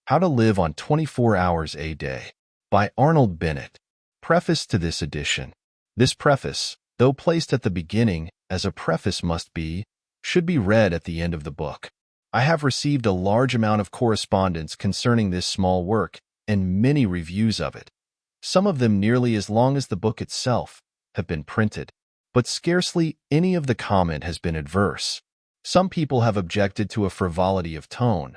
How to Live on 24 Hours a Day by Arnold Bennett. Preface to this edition. This preface, though placed at the beginning, as a preface must be, should be read at the end of the book. I have received a large amount of correspondence concerning this small work and many reviews of it. Some of them nearly as long as the book itself have been printed, but scarcely any of the comment has been adverse. Some people have objected to a frivolity of tone,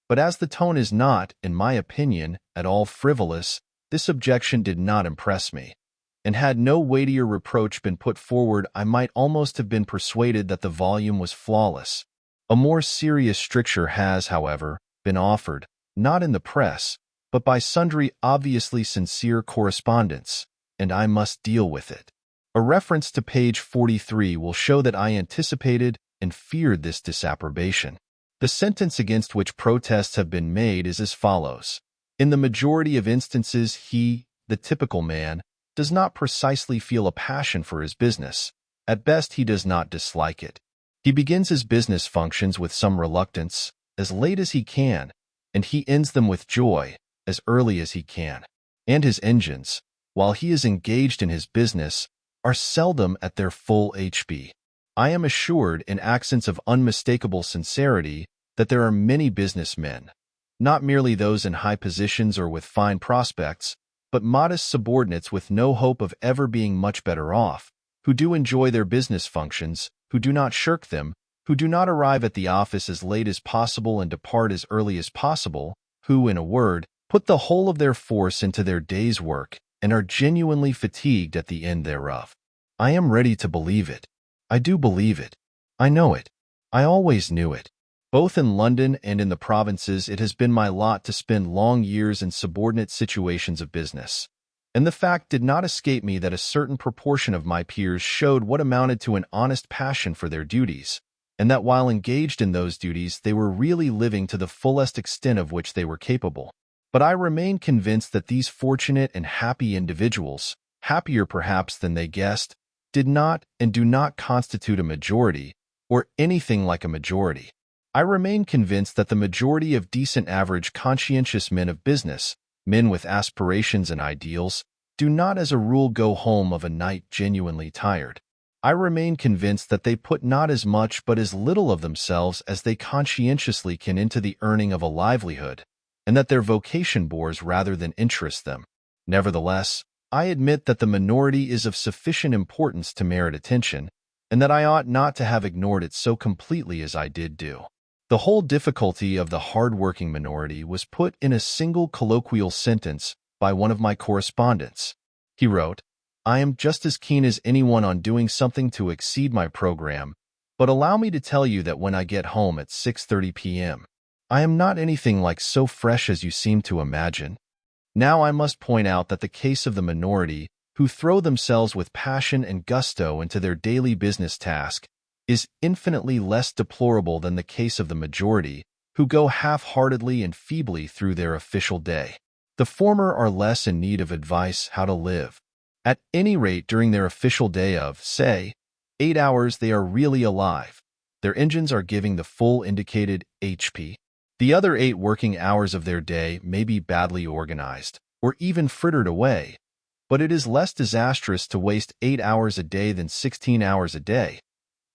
but as the tone is not, in my opinion, at all frivolous, this objection did not impress me. And had no weightier reproach been put forward, I might almost have been persuaded that the volume was flawless. A more serious stricture has, however, been offered, not in the press, but by sundry obviously sincere correspondents, and I must deal with it. A reference to page 43 will show that I anticipated and feared this disapprobation. The sentence against which protests have been made is as follows. In the majority of instances, he, the typical man, does not precisely feel a passion for his business. At best, he does not dislike it. He begins his business functions with some reluctance, as late as he can, and he ends them with joy, as early as he can. And his engines, while he is engaged in his business, are seldom at their full HP. I am assured, in accents of unmistakable sincerity, that there are many businessmen, not merely those in high positions or with fine prospects, but modest subordinates with no hope of ever being much better off, who do enjoy their business functions, who do not shirk them, who do not arrive at the office as late as possible and depart as early as possible, who, in a word, put the whole of their force into their day's work and are genuinely fatigued at the end thereof. I am ready to believe it. I do believe it. I know it. I always knew it. Both in London and in the provinces, it has been my lot to spend long years in subordinate situations of business. And the fact did not escape me that a certain proportion of my peers showed what amounted to an honest passion for their duties, and that while engaged in those duties, they were really living to the fullest extent of which they were capable. But I remain convinced that these fortunate and happy individuals, happier perhaps than they guessed, did not and do not constitute a majority, or anything like a majority. I remain convinced that the majority of decent average conscientious men of business, men with aspirations and ideals, do not as a rule go home of a night genuinely tired. I remain convinced that they put not as much but as little of themselves as they conscientiously can into the earning of a livelihood, and that their vocation bores rather than interests them. Nevertheless, I admit that the minority is of sufficient importance to merit attention, and that I ought not to have ignored it so completely as I did do. The whole difficulty of the hard-working minority was put in a single colloquial sentence by one of my correspondents. He wrote, "I am just as keen as anyone on doing something to exceed my program, but allow me to tell you that when I get home at 6:30 p.m., I am not anything like so fresh as you seem to imagine." Now I must point out that the case of the minority, who throw themselves with passion and gusto into their daily business task, is infinitely less deplorable than the case of the majority, who go half-heartedly and feebly through their official day. The former are less in need of advice how to live. At any rate, during their official day of, say, 8 hours, they are really alive. Their engines are giving the full indicated HP. The other 8 working hours of their day may be badly organized, or even frittered away, but it is less disastrous to waste 8 hours a day than 16 hours a day.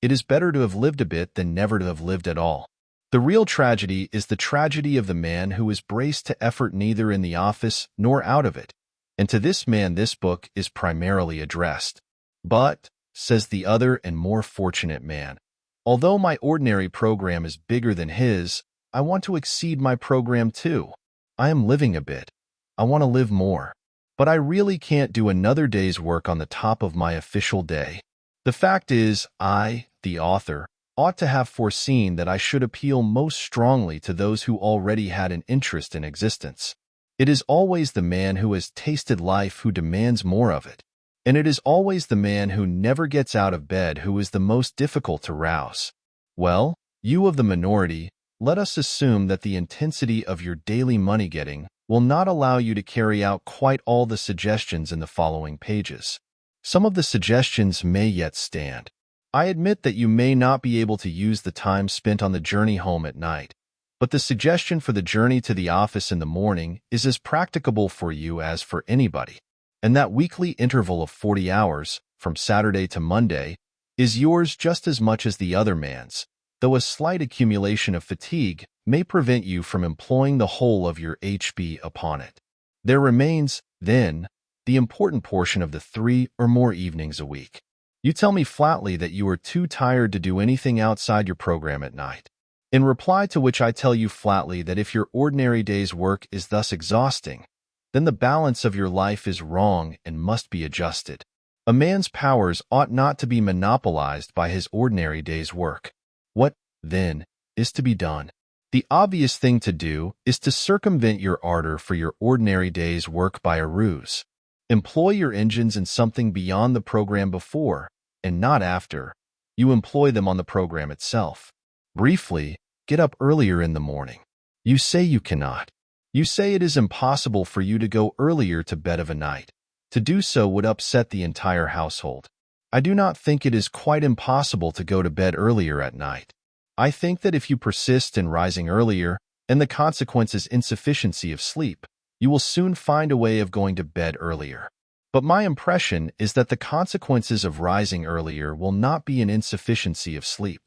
It is better to have lived a bit than never to have lived at all. The real tragedy is the tragedy of the man who is braced to effort neither in the office nor out of it, and to this man this book is primarily addressed. But, says the other and more fortunate man, although my ordinary program is bigger than his, I want to exceed my program too. I am living a bit. I want to live more. But I really can't do another day's work on the top of my official day. The fact is, I, the author, ought to have foreseen that I should appeal most strongly to those who already had an interest in existence. It is always the man who has tasted life who demands more of it, and it is always the man who never gets out of bed who is the most difficult to rouse. Well, you of the minority, let us assume that the intensity of your daily money-getting will not allow you to carry out quite all the suggestions in the following pages. Some of the suggestions may yet stand. I admit that you may not be able to use the time spent on the journey home at night, but the suggestion for the journey to the office in the morning is as practicable for you as for anybody. And that weekly interval of 40 hours, from Saturday to Monday, is yours just as much as the other man's, though a slight accumulation of fatigue may prevent you from employing the whole of your HP upon it. There remains, then, the important portion of the 3 or more evenings a week. You tell me flatly that you are too tired to do anything outside your program at night. In reply to which I tell you flatly that if your ordinary day's work is thus exhausting, then the balance of your life is wrong and must be adjusted. A man's powers ought not to be monopolized by his ordinary day's work. What, then, is to be done? The obvious thing to do is to circumvent your ardor for your ordinary day's work by a ruse. Employ your engines in something beyond the program before, and not after, you employ them on the program itself. Briefly, get up earlier in the morning. You say you cannot. You say it is impossible for you to go earlier to bed of a night. To do so would upset the entire household. I do not think it is quite impossible to go to bed earlier at night. I think that if you persist in rising earlier, and the consequence is insufficiency of sleep, you will soon find a way of going to bed earlier. But my impression is that the consequences of rising earlier will not be an insufficiency of sleep.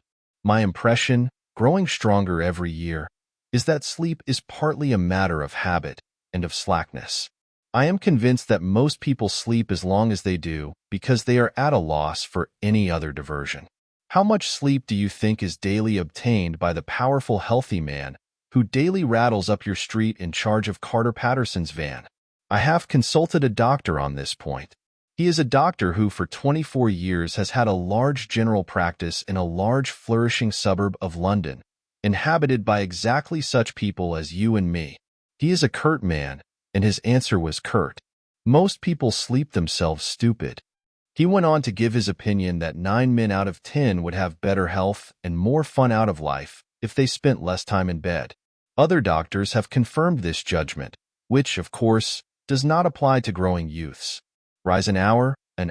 My impression, growing stronger every year, is that sleep is partly a matter of habit and of slackness. I am convinced that most people sleep as long as they do because they are at a loss for any other diversion. How much sleep do you think is daily obtained by the powerful healthy man who daily rattles up your street in charge of Carter Patterson's van? I have consulted a doctor on this point. He is a doctor who for 24 years has had a large general practice in a large flourishing suburb of London, inhabited by exactly such people as you and me. He is a curt man, and his answer was curt. Most people sleep themselves stupid. He went on to give his opinion that 9 men out of 10 would have better health and more fun out of life if they spent less time in bed. Other doctors have confirmed this judgment, which, of course, does not apply to growing youths. Rise an hour and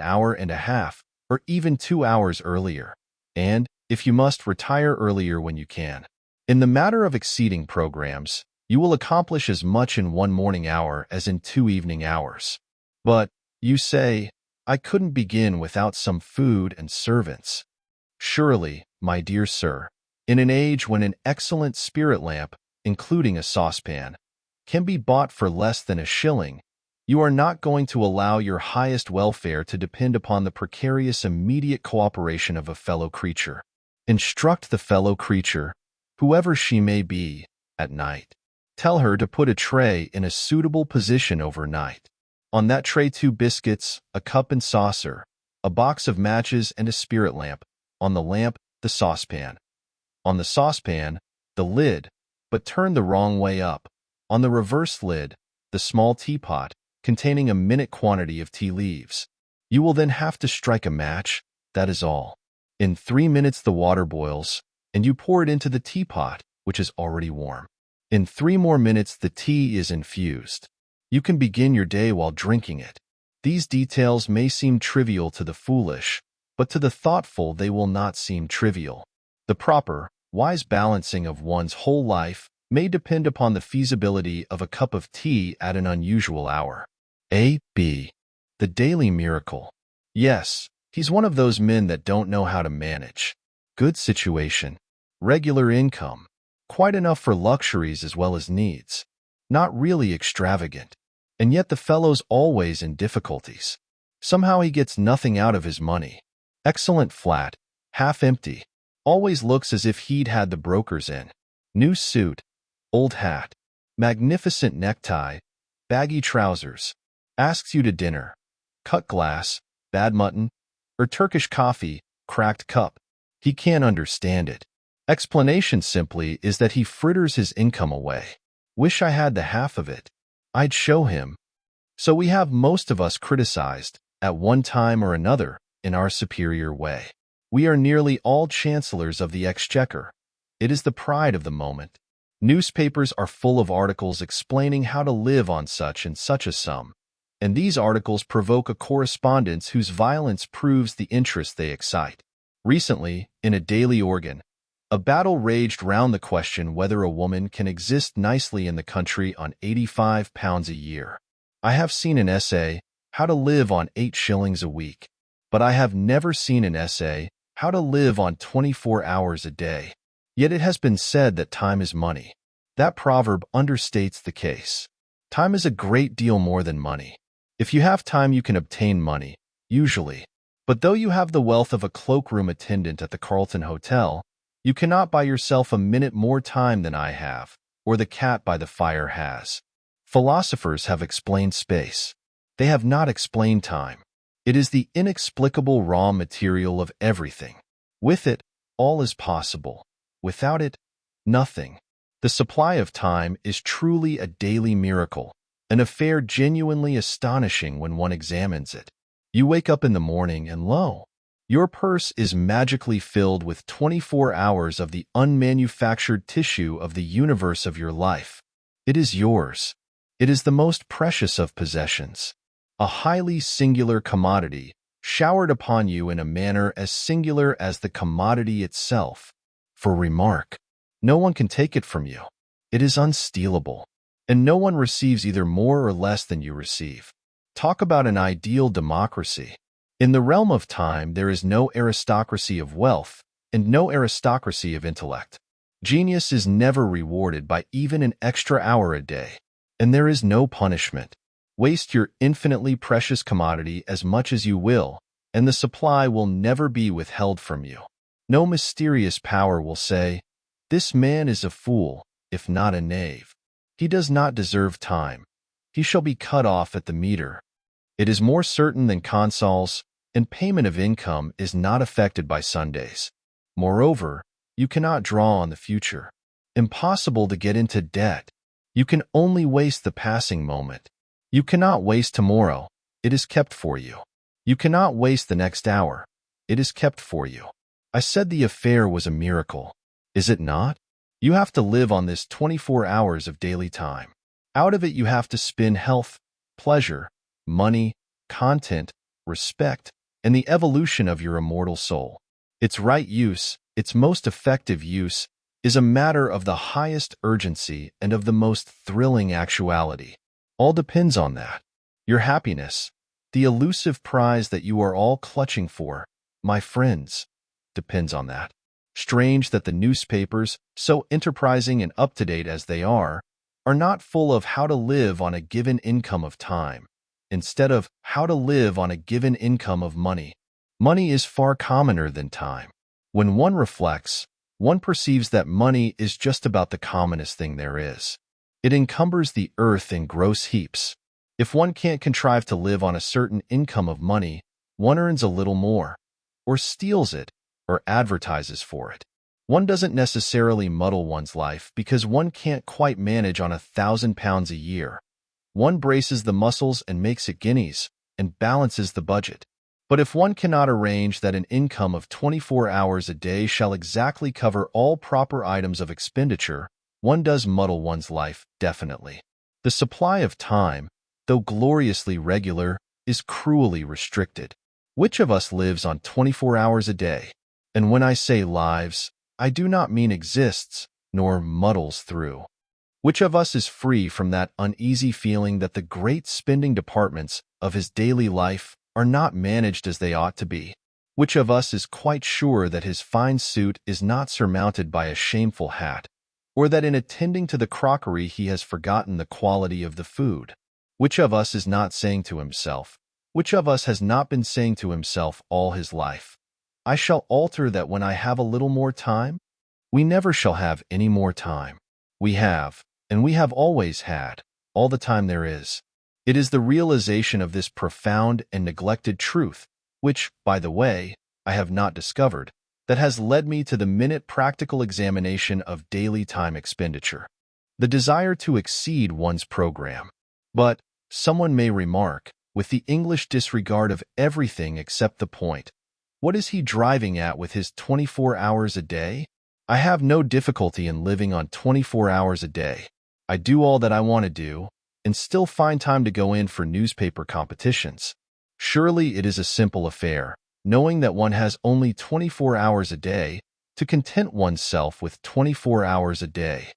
a half, or even 2 hours earlier, and, if you must, retire earlier when you can. In the matter of exceeding programs, you will accomplish as much in 1 morning hour as in 2 evening hours. But, you say, I couldn't begin without some food and servants. Surely, my dear sir, in an age when an excellent spirit lamp, including a saucepan, can be bought for less than a shilling, you are not going to allow your highest welfare to depend upon the precarious immediate cooperation of a fellow creature. Instruct the fellow creature, whoever she may be, at night. Tell her to put a tray in a suitable position overnight. On that tray 2 biscuits, a cup and saucer, a box of matches and a spirit lamp. On the lamp, the saucepan. On the saucepan, the lid, but turned the wrong way up. On the reverse lid, the small teapot, containing a minute quantity of tea leaves. You will then have to strike a match, that is all. In 3 minutes the water boils, and you pour it into the teapot, which is already warm. In 3 more minutes the tea is infused. You can begin your day while drinking it. These details may seem trivial to the foolish, but to the thoughtful they will not seem trivial. The proper, wise balancing of one's whole life may depend upon the feasibility of a cup of tea at an unusual hour. A.B. The daily miracle. Yes, he's one of those men that don't know how to manage. Good situation. Regular income. Quite enough for luxuries as well as needs. Not really extravagant. And yet the fellow's always in difficulties. Somehow he gets nothing out of his money. Excellent flat. Half empty. Always looks as if he'd had the brokers in. New suit. Old hat. Magnificent necktie. Baggy trousers. Asks you to dinner. Cut glass. Bad mutton. Or Turkish coffee. Cracked cup. He can't understand it. Explanation simply is that he fritters his income away. Wish I had the half of it. I'd show him. So we have most of us criticized, at one time or another, in our superior way. We are nearly all chancellors of the exchequer. It is the pride of the moment. Newspapers are full of articles explaining how to live on such and such a sum, and these articles provoke a correspondence whose violence proves the interest they excite. Recently, in a daily organ, A battle raged round the question whether a woman can exist nicely in the country on £85 a year. I have seen an essay, How to Live on 8 shillings a Week, but I have never seen an essay, How to Live on 24 hours a day. Yet it has been said that time is money. That proverb understates the case. Time is a great deal more than money. If you have time, you can obtain money, usually. But though you have the wealth of a cloakroom attendant at the Carlton Hotel, you cannot buy yourself a minute more time than I have, or the cat by the fire has. Philosophers have explained space. They have not explained time. It is the inexplicable raw material of everything. With it, all is possible. Without it, nothing. The supply of time is truly a daily miracle, an affair genuinely astonishing when one examines it. You wake up in the morning and lo, your purse is magically filled with 24 hours of the unmanufactured tissue of the universe of your life. It is yours. It is the most precious of possessions, a highly singular commodity, showered upon you in a manner as singular as the commodity itself. For remark, no one can take it from you. It is unstealable, and no one receives either more or less than you receive. Talk about an ideal democracy. In the realm of time, there is no aristocracy of wealth and no aristocracy of intellect. Genius is never rewarded by even an extra hour a day, and there is no punishment. Waste your infinitely precious commodity as much as you will, and the supply will never be withheld from you. No mysterious power will say, "This man is a fool, if not a knave. He does not deserve time. He shall be cut off at the meter." It is more certain than consols, and payment of income is not affected by Sundays. Moreover, you cannot draw on the future. Impossible to get into debt. You can only waste the passing moment. You cannot waste tomorrow. It is kept for you. You cannot waste the next hour. It is kept for you. I said the affair was a miracle. Is it not? You have to live on this 24 hours of daily time. Out of it you have to spin health, pleasure, money, content, respect, and the evolution of your immortal soul. Its right use, its most effective use, is a matter of the highest urgency and of the most thrilling actuality. All depends on that. Your happiness, the elusive prize that you are all clutching for, my friends, depends on that. Strange that the newspapers, so enterprising and up-to-date as they are not full of how to live on a given income of time, instead of how to live on a given income of money. Money is far commoner than time. When one reflects, one perceives that money is just about the commonest thing there is. It encumbers the earth in gross heaps. If one can't contrive to live on a certain income of money, one earns a little more, or steals it, or advertises for it. One doesn't necessarily muddle one's life because one can't quite manage on £1,000 a year. One braces the muscles and makes it guineas, and balances the budget. But if one cannot arrange that an income of 24 hours a day shall exactly cover all proper items of expenditure, one does muddle one's life, definitely. The supply of time, though gloriously regular, is cruelly restricted. Which of us lives on 24 hours a day? And when I say lives, I do not mean exists, nor muddles through. Which of us is free from that uneasy feeling that the great spending departments of his daily life are not managed as they ought to be? Which of us is quite sure that his fine suit is not surmounted by a shameful hat, or that in attending to the crockery he has forgotten the quality of the food? Which of us is not saying to himself, which of us has not been saying to himself all his life, "I shall alter that when I have a little more time"? We never shall have any more time. We have, and we have always had, all the time there is. It is the realization of this profound and neglected truth, which, by the way, I have not discovered, that has led me to the minute practical examination of daily time expenditure. The desire to exceed one's program. But, someone may remark, with the English disregard of everything except the point, what is he driving at with his 24 hours a day? I have no difficulty in living on 24 hours a day. I do all that I want to do, and still find time to go in for newspaper competitions. Surely it is a simple affair, knowing that one has only 24 hours a day, to content oneself with 24 hours a day.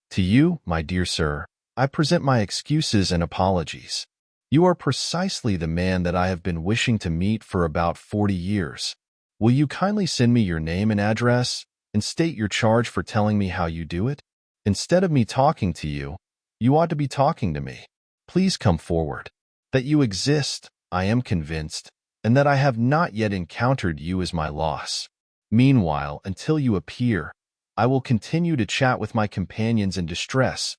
To you, my dear sir, I present my excuses and apologies. You are precisely the man that I have been wishing to meet for about 40 years. Will you kindly send me your name and address, and state your charge for telling me how you do it? Instead of me talking to you, you ought to be talking to me. Please come forward. That you exist, I am convinced, and that I have not yet encountered you is my loss. Meanwhile, until you appear, I will continue to chat with my companions in distress,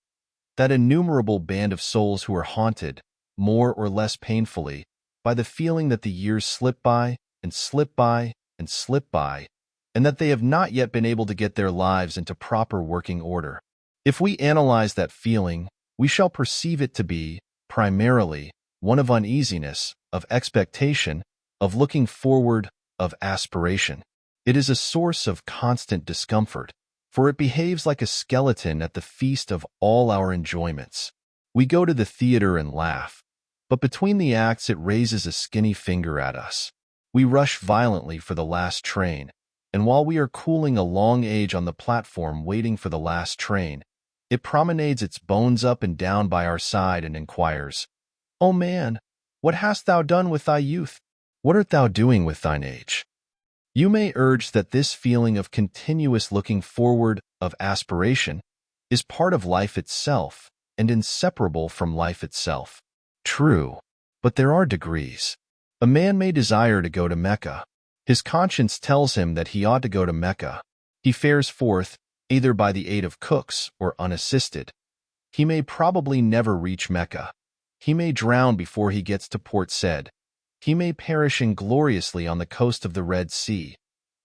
that innumerable band of souls who are haunted, more or less painfully, by the feeling that the years slip by and slip by and slip by, and that they have not yet been able to get their lives into proper working order. If we analyze that feeling, we shall perceive it to be, primarily, one of uneasiness, of expectation, of looking forward, of aspiration. It is a source of constant discomfort, for it behaves like a skeleton at the feast of all our enjoyments. We go to the theater and laugh, but between the acts it raises a skinny finger at us. We rush violently for the last train, and while we are cooling a long age on the platform waiting for the last train, it promenades its bones up and down by our side and inquires, "O man, what hast thou done with thy youth? What art thou doing with thine age?" You may urge that this feeling of continuous looking forward, of aspiration, is part of life itself and inseparable from life itself. True, but there are degrees. A man may desire to go to Mecca. His conscience tells him that he ought to go to Mecca. He fares forth, either by the aid of cooks or unassisted. He may probably never reach Mecca. He may drown before he gets to Port Said. He may perish ingloriously on the coast of the Red Sea.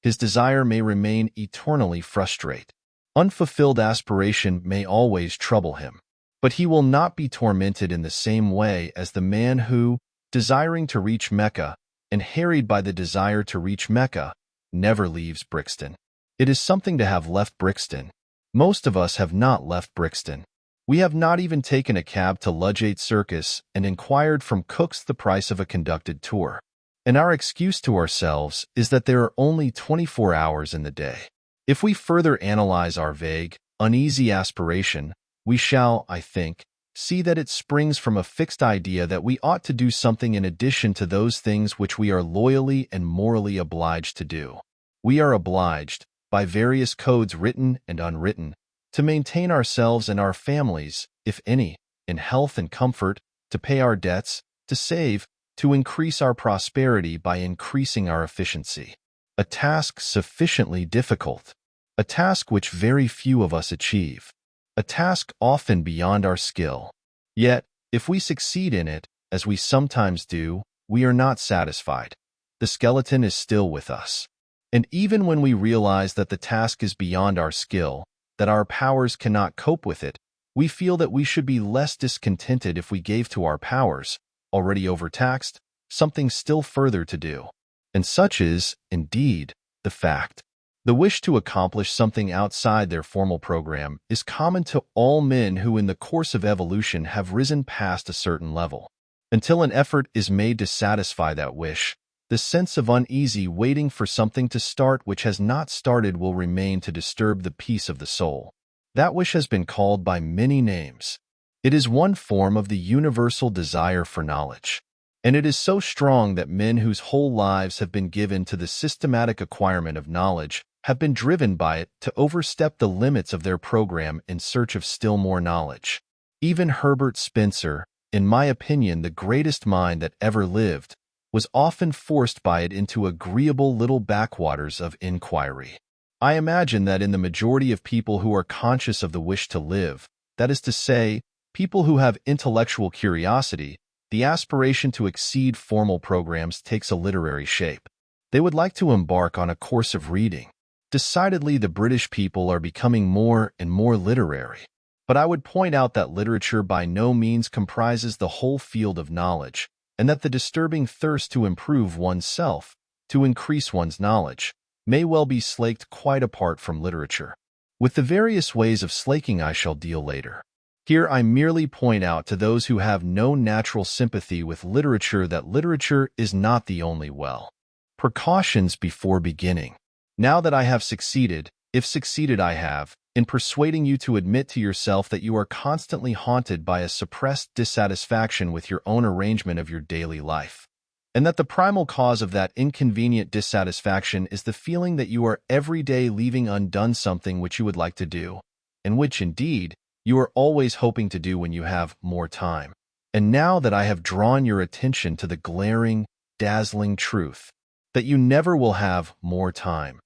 His desire may remain eternally frustrate. Unfulfilled aspiration may always trouble him. But he will not be tormented in the same way as the man who, desiring to reach Mecca, and harried by the desire to reach Mecca, never leaves Brixton. It is something to have left Brixton. Most of us have not left Brixton. We have not even taken a cab to Ludgate Circus and inquired from cooks the price of a conducted tour. And our excuse to ourselves is that there are only 24 hours in the day. If we further analyze our vague, uneasy aspiration, we shall, I think, see that it springs from a fixed idea that we ought to do something in addition to those things which we are loyally and morally obliged to do. We are obliged, by various codes written and unwritten, to maintain ourselves and our families, if any, in health and comfort, to pay our debts, to save, to increase our prosperity by increasing our efficiency. A task sufficiently difficult, a task which very few of us achieve, a task often beyond our skill. Yet, if we succeed in it, as we sometimes do, we are not satisfied. The skeleton is still with us. And even when we realize that the task is beyond our skill, that our powers cannot cope with it, we feel that we should be less discontented if we gave to our powers, already overtaxed, something still further to do. And such is, indeed, the fact. The wish to accomplish something outside their formal program is common to all men who in the course of evolution have risen past a certain level. Until an effort is made to satisfy that wish, the sense of uneasy waiting for something to start which has not started will remain to disturb the peace of the soul. That wish has been called by many names. It is one form of the universal desire for knowledge. And it is so strong that men whose whole lives have been given to the systematic acquirement of knowledge have been driven by it to overstep the limits of their program in search of still more knowledge. Even Herbert Spencer, in my opinion the greatest mind that ever lived, was often forced by it into agreeable little backwaters of inquiry. I imagine that in the majority of people who are conscious of the wish to live, that is to say, people who have intellectual curiosity, the aspiration to exceed formal programs takes a literary shape. They would like to embark on a course of reading. Decidedly, the British people are becoming more and more literary. But I would point out that literature by no means comprises the whole field of knowledge, and that the disturbing thirst to improve oneself, to increase one's knowledge, may well be slaked quite apart from literature. With the various ways of slaking I shall deal later. Here I merely point out to those who have no natural sympathy with literature that literature is not the only well. Precautions before beginning. Now that I have succeeded, if succeeded I have, in persuading you to admit to yourself that you are constantly haunted by a suppressed dissatisfaction with your own arrangement of your daily life, and that the primal cause of that inconvenient dissatisfaction is the feeling that you are every day leaving undone something which you would like to do, and which, indeed, you are always hoping to do when you have more time. And now that I have drawn your attention to the glaring, dazzling truth that you never will have more time,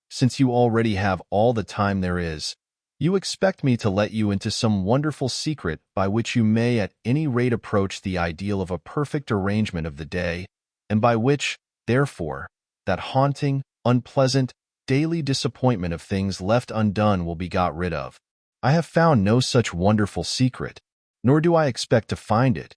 since you already have all the time there is, you expect me to let you into some wonderful secret by which you may at any rate approach the ideal of a perfect arrangement of the day, and by which, therefore, that haunting, unpleasant, daily disappointment of things left undone will be got rid of. I have found no such wonderful secret, nor do I expect to find it,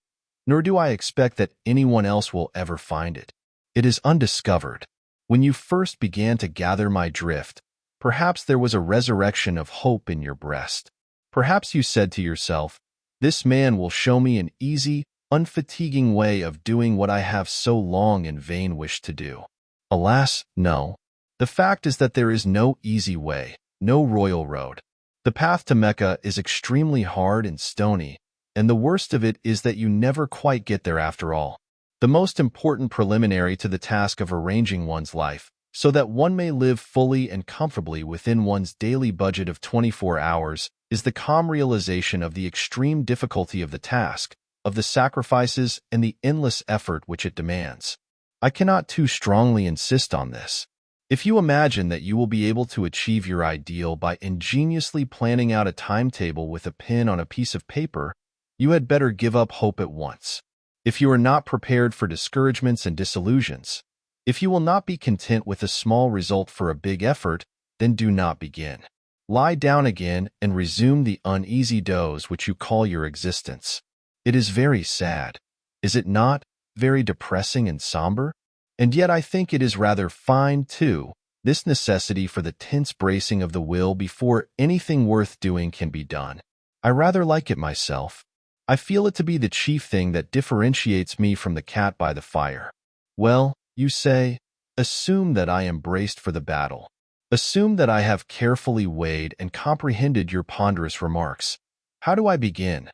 nor do I expect that anyone else will ever find it. It is undiscovered. When you first began to gather my drift, perhaps there was a resurrection of hope in your breast. Perhaps you said to yourself, "This man will show me an easy, unfatiguing way of doing what I have so long in vain wished to do." Alas, no. The fact is that there is no easy way, no royal road. The path to Mecca is extremely hard and stony, and the worst of it is that you never quite get there after all. The most important preliminary to the task of arranging one's life, so that one may live fully and comfortably within one's daily budget of 24 hours, is the calm realization of the extreme difficulty of the task, of the sacrifices and the endless effort which it demands. I cannot too strongly insist on this. If you imagine that you will be able to achieve your ideal by ingeniously planning out a timetable with a pen on a piece of paper, you had better give up hope at once. If you are not prepared for discouragements and disillusions, if you will not be content with a small result for a big effort, then do not begin. Lie down again and resume the uneasy doze which you call your existence. It is very sad, is it not? Very depressing and somber? And yet I think it is rather fine, too, this necessity for the tense bracing of the will before anything worth doing can be done. I rather like it myself. I feel it to be the chief thing that differentiates me from the cat by the fire. Well, you say, assume that I am braced for the battle. Assume that I have carefully weighed and comprehended your ponderous remarks. How do I begin?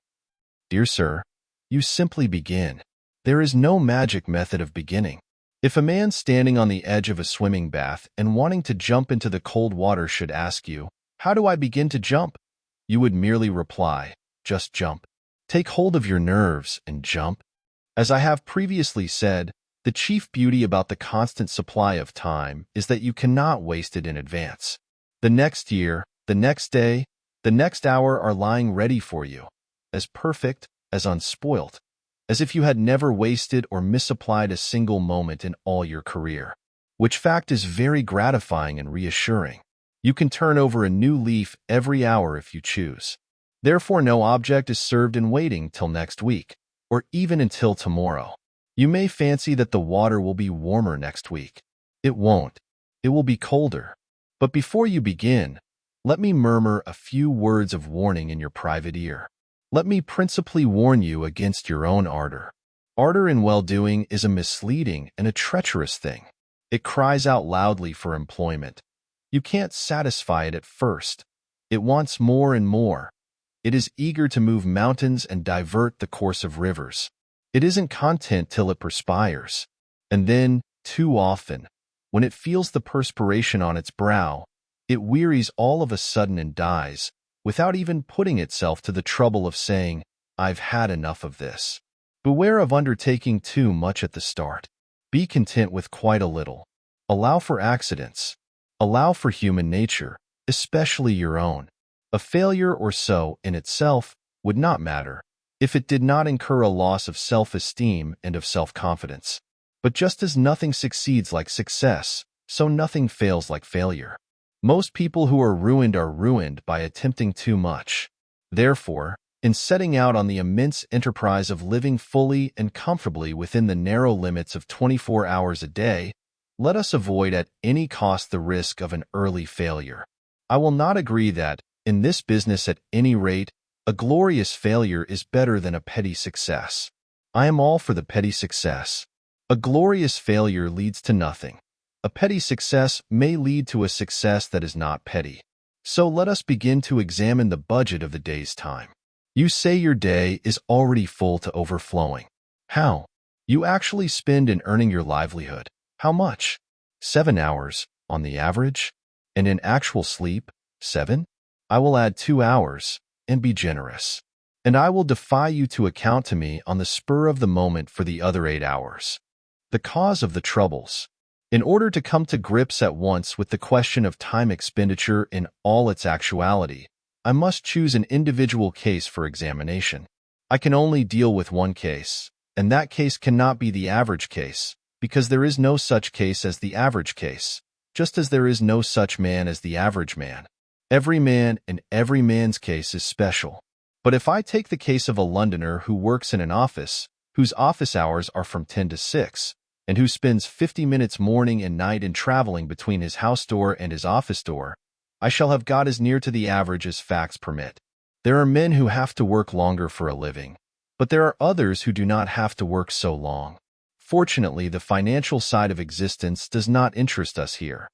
Dear sir, you simply begin. There is no magic method of beginning. If a man standing on the edge of a swimming bath and wanting to jump into the cold water should ask you, "How do I begin to jump?" you would merely reply, "Just jump. Take hold of your nerves and jump." As I have previously said, the chief beauty about the constant supply of time is that you cannot waste it in advance. The next year, the next day, the next hour are lying ready for you, as perfect, as unspoilt, as if you had never wasted or misapplied a single moment in all your career, which fact is very gratifying and reassuring. You can turn over a new leaf every hour if you choose. Therefore, no object is served in waiting till next week, or even until tomorrow. You may fancy that the water will be warmer next week. It won't. It will be colder. But before you begin, let me murmur a few words of warning in your private ear. Let me principally warn you against your own ardor. Ardor in well-doing is a misleading and a treacherous thing. It cries out loudly for employment. You can't satisfy it at first. It wants more and more. It is eager to move mountains and divert the course of rivers. It isn't content till it perspires. And then, too often, when it feels the perspiration on its brow, it wearies all of a sudden and dies, without even putting itself to the trouble of saying, "I've had enough of this." Beware of undertaking too much at the start. Be content with quite a little. Allow for accidents. Allow for human nature, especially your own. A failure or so, in itself, would not matter, if it did not incur a loss of self-esteem and of self-confidence. But just as nothing succeeds like success, so nothing fails like failure. Most people who are ruined by attempting too much. Therefore, in setting out on the immense enterprise of living fully and comfortably within the narrow limits of 24 hours a day, let us avoid at any cost the risk of an early failure. I will not agree that, in this business at any rate, a glorious failure is better than a petty success. I am all for the petty success. A glorious failure leads to nothing. A petty success may lead to a success that is not petty. So let us begin to examine the budget of the day's time. You say your day is already full to overflowing. How? You actually spend in earning your livelihood. How much? 7 hours, on the average? And in actual sleep, 7? I will add 2 hours, and be generous. And I will defy you to account to me on the spur of the moment for the other 8 hours. The cause of the troubles. In order to come to grips at once with the question of time expenditure in all its actuality, I must choose an individual case for examination. I can only deal with one case, and that case cannot be the average case, because there is no such case as the average case, just as there is no such man as the average man. Every man in every man's case is special. But if I take the case of a Londoner who works in an office, whose office hours are from 10 to 6, and who spends 50 minutes morning and night in traveling between his house door and his office door, I shall have got as near to the average as facts permit. There are men who have to work longer for a living, but there are others who do not have to work so long. Fortunately, the financial side of existence does not interest us here.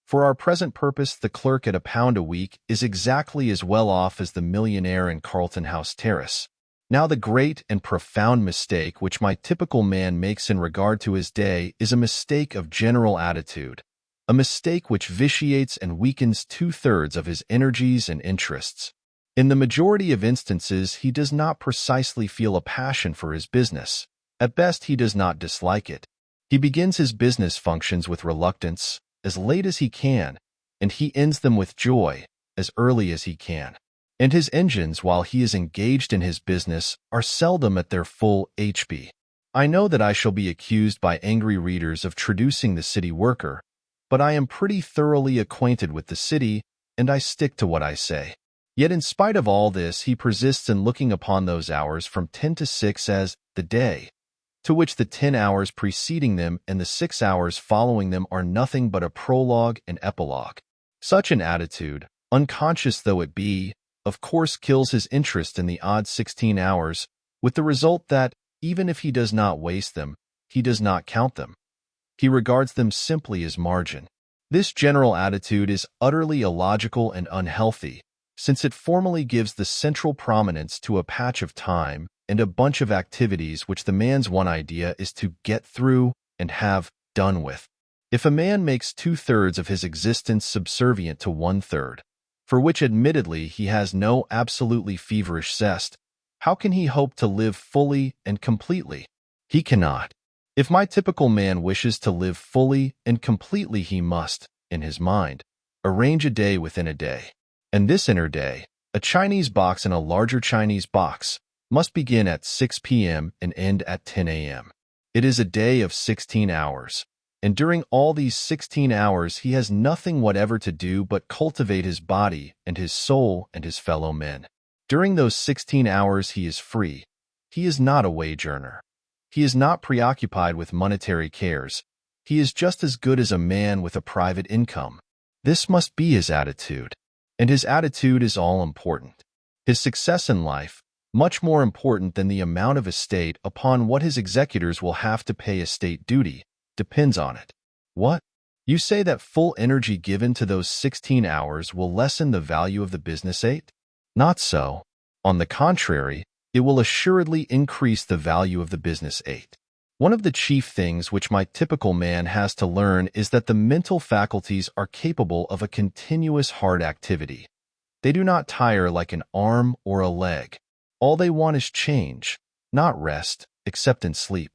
For our present purpose, the clerk at £1 a week is exactly as well off as the millionaire in Carlton House Terrace. Now, the great and profound mistake which my typical man makes in regard to his day is a mistake of general attitude, a mistake which vitiates and weakens 2/3 of his energies and interests. In the majority of instances, he does not precisely feel a passion for his business. At best, he does not dislike it. He begins his business functions with reluctance, as late as he can, and he ends them with joy, as early as he can. And his engines, while he is engaged in his business, are seldom at their full HP. I know that I shall be accused by angry readers of traducing the city worker, but I am pretty thoroughly acquainted with the city, and I stick to what I say. Yet in spite of all this, he persists in looking upon those hours from 10 to 6 as the day, to which the 10 hours preceding them and the 6 hours following them are nothing but a prologue and epilogue. Such an attitude, unconscious though it be, of course kills his interest in the odd 16 hours, with the result that, even if he does not waste them, he does not count them. He regards them simply as margin. This general attitude is utterly illogical and unhealthy, since it formally gives the central prominence to a patch of time and a bunch of activities which the man's one idea is to get through and have done with. If a man makes 2/3 of his existence subservient to 1/3, for which admittedly he has no absolutely feverish zest, how can he hope to live fully and completely? He cannot. If my typical man wishes to live fully and completely, he must, in his mind, arrange a day within a day. And this inner day, a Chinese box in a larger Chinese box, must begin at 6 p.m. and end at 10 a.m. It is a day of 16 hours. And during all these 16 hours, he has nothing whatever to do but cultivate his body and his soul and his fellow men. During those 16 hours, he is free. He is not a wage earner. He is not preoccupied with monetary cares. He is just as good as a man with a private income. This must be his attitude. And his attitude is all important. His success in life, much more important than the amount of estate upon what his executors will have to pay estate duty, depends on it. What? You say that full energy given to those 16 hours will lessen the value of the business 8? Not so. On the contrary, it will assuredly increase the value of the business 8. One of the chief things which my typical man has to learn is that the mental faculties are capable of a continuous hard activity. They do not tire like an arm or a leg. All they want is change, not rest, except in sleep.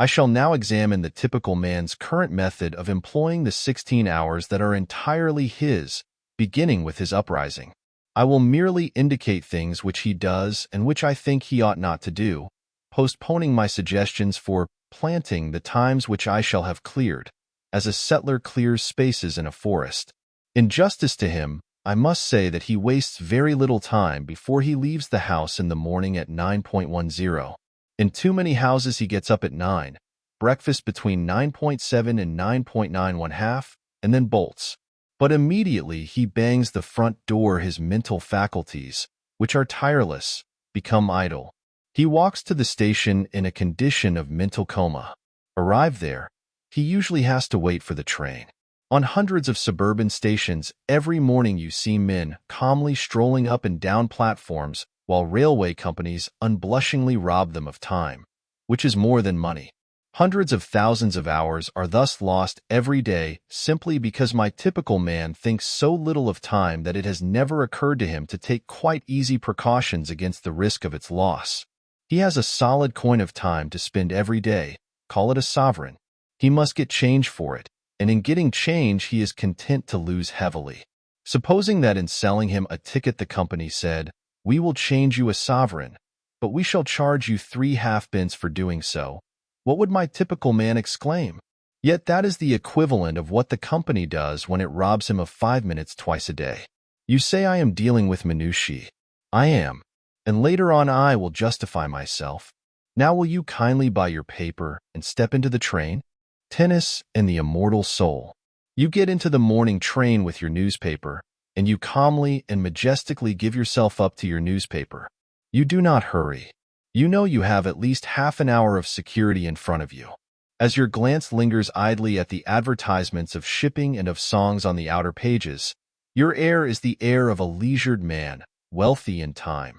I shall now examine the typical man's current method of employing the 16 hours that are entirely his, beginning with his uprising. I will merely indicate things which he does and which I think he ought not to do, postponing my suggestions for planting the times which I shall have cleared, as a settler clears spaces in a forest. In justice to him, I must say that he wastes very little time before he leaves the house in the morning at 9:10. In too many houses he gets up at 9, breakfast between 9:7 and 9:91, and then bolts. But immediately he bangs the front door, his mental faculties, which are tireless, become idle. He walks to the station in a condition of mental coma. Arrived there, he usually has to wait for the train. On hundreds of suburban stations, every morning you see men calmly strolling up and down platforms while railway companies unblushingly rob them of time, which is more than money. Hundreds of thousands of hours are thus lost every day simply because my typical man thinks so little of time that it has never occurred to him to take quite easy precautions against the risk of its loss. He has a solid coin of time to spend every day, call it a sovereign. He must get change for it, and in getting change he is content to lose heavily. Supposing that in selling him a ticket the company said, "We will change you a sovereign, but we shall charge you 3 halfpence for doing so," what would my typical man exclaim? Yet that is the equivalent of what the company does when it robs him of 5 minutes twice a day. You say I am dealing with minutiae. I am, and later on I will justify myself. Now will you kindly buy your paper and step into the train? Tennis and the immortal soul. You get into the morning train with your newspaper, and you calmly and majestically give yourself up to your newspaper. You do not hurry. You know you have at least half an hour of security in front of you. As your glance lingers idly at the advertisements of shipping and of songs on the outer pages, your air is the air of a leisured man, wealthy in time,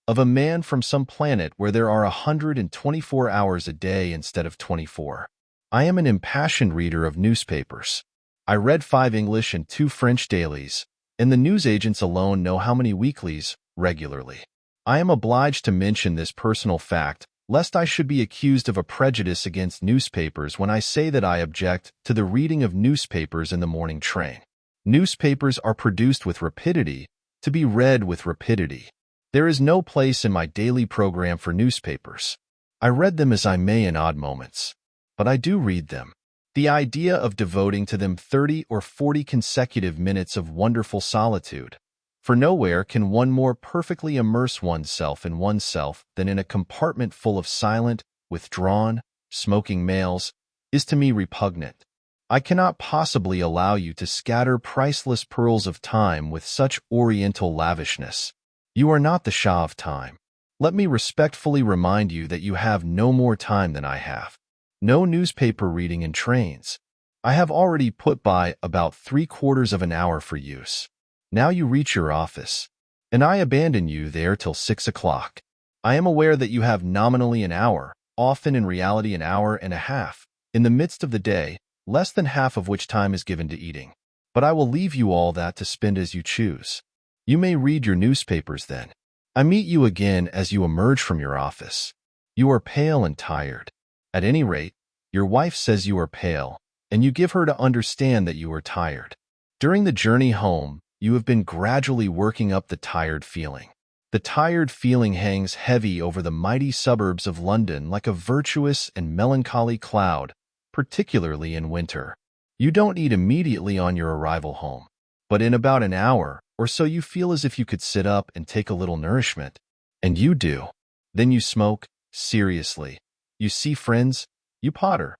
of a man from some planet where there are 124 hours a day instead of 24. I am an impassioned reader of newspapers. I read 5 English and 2 French dailies, and the newsagents alone know how many weeklies, regularly. I am obliged to mention this personal fact, lest I should be accused of a prejudice against newspapers when I say that I object to the reading of newspapers in the morning train. Newspapers are produced with rapidity, to be read with rapidity. There is no place in my daily program for newspapers. I read them as I may in odd moments, but I do read them. The idea of devoting to them 30 or 40 consecutive minutes of wonderful solitude, for nowhere can one more perfectly immerse oneself in oneself than in a compartment full of silent, withdrawn, smoking males, is to me repugnant. I cannot possibly allow you to scatter priceless pearls of time with such oriental lavishness. You are not the Shah of time. Let me respectfully remind you that you have no more time than I have. No newspaper reading in trains. I have already put by about 3/4 of an hour for use. Now you reach your office, and I abandon you there till 6 o'clock. I am aware that you have nominally an hour, often in reality an hour and a half, in the midst of the day, less than half of which time is given to eating. But I will leave you all that to spend as you choose. You may read your newspapers then. I meet you again as you emerge from your office. You are pale and tired. At any rate, your wife says you are pale, and you give her to understand that you are tired. During the journey home, you have been gradually working up the tired feeling. The tired feeling hangs heavy over the mighty suburbs of London like a virtuous and melancholy cloud, particularly in winter. You don't eat immediately on your arrival home, but in about an hour or so you feel as if you could sit up and take a little nourishment. And you do. Then you smoke, seriously. You see friends, you potter.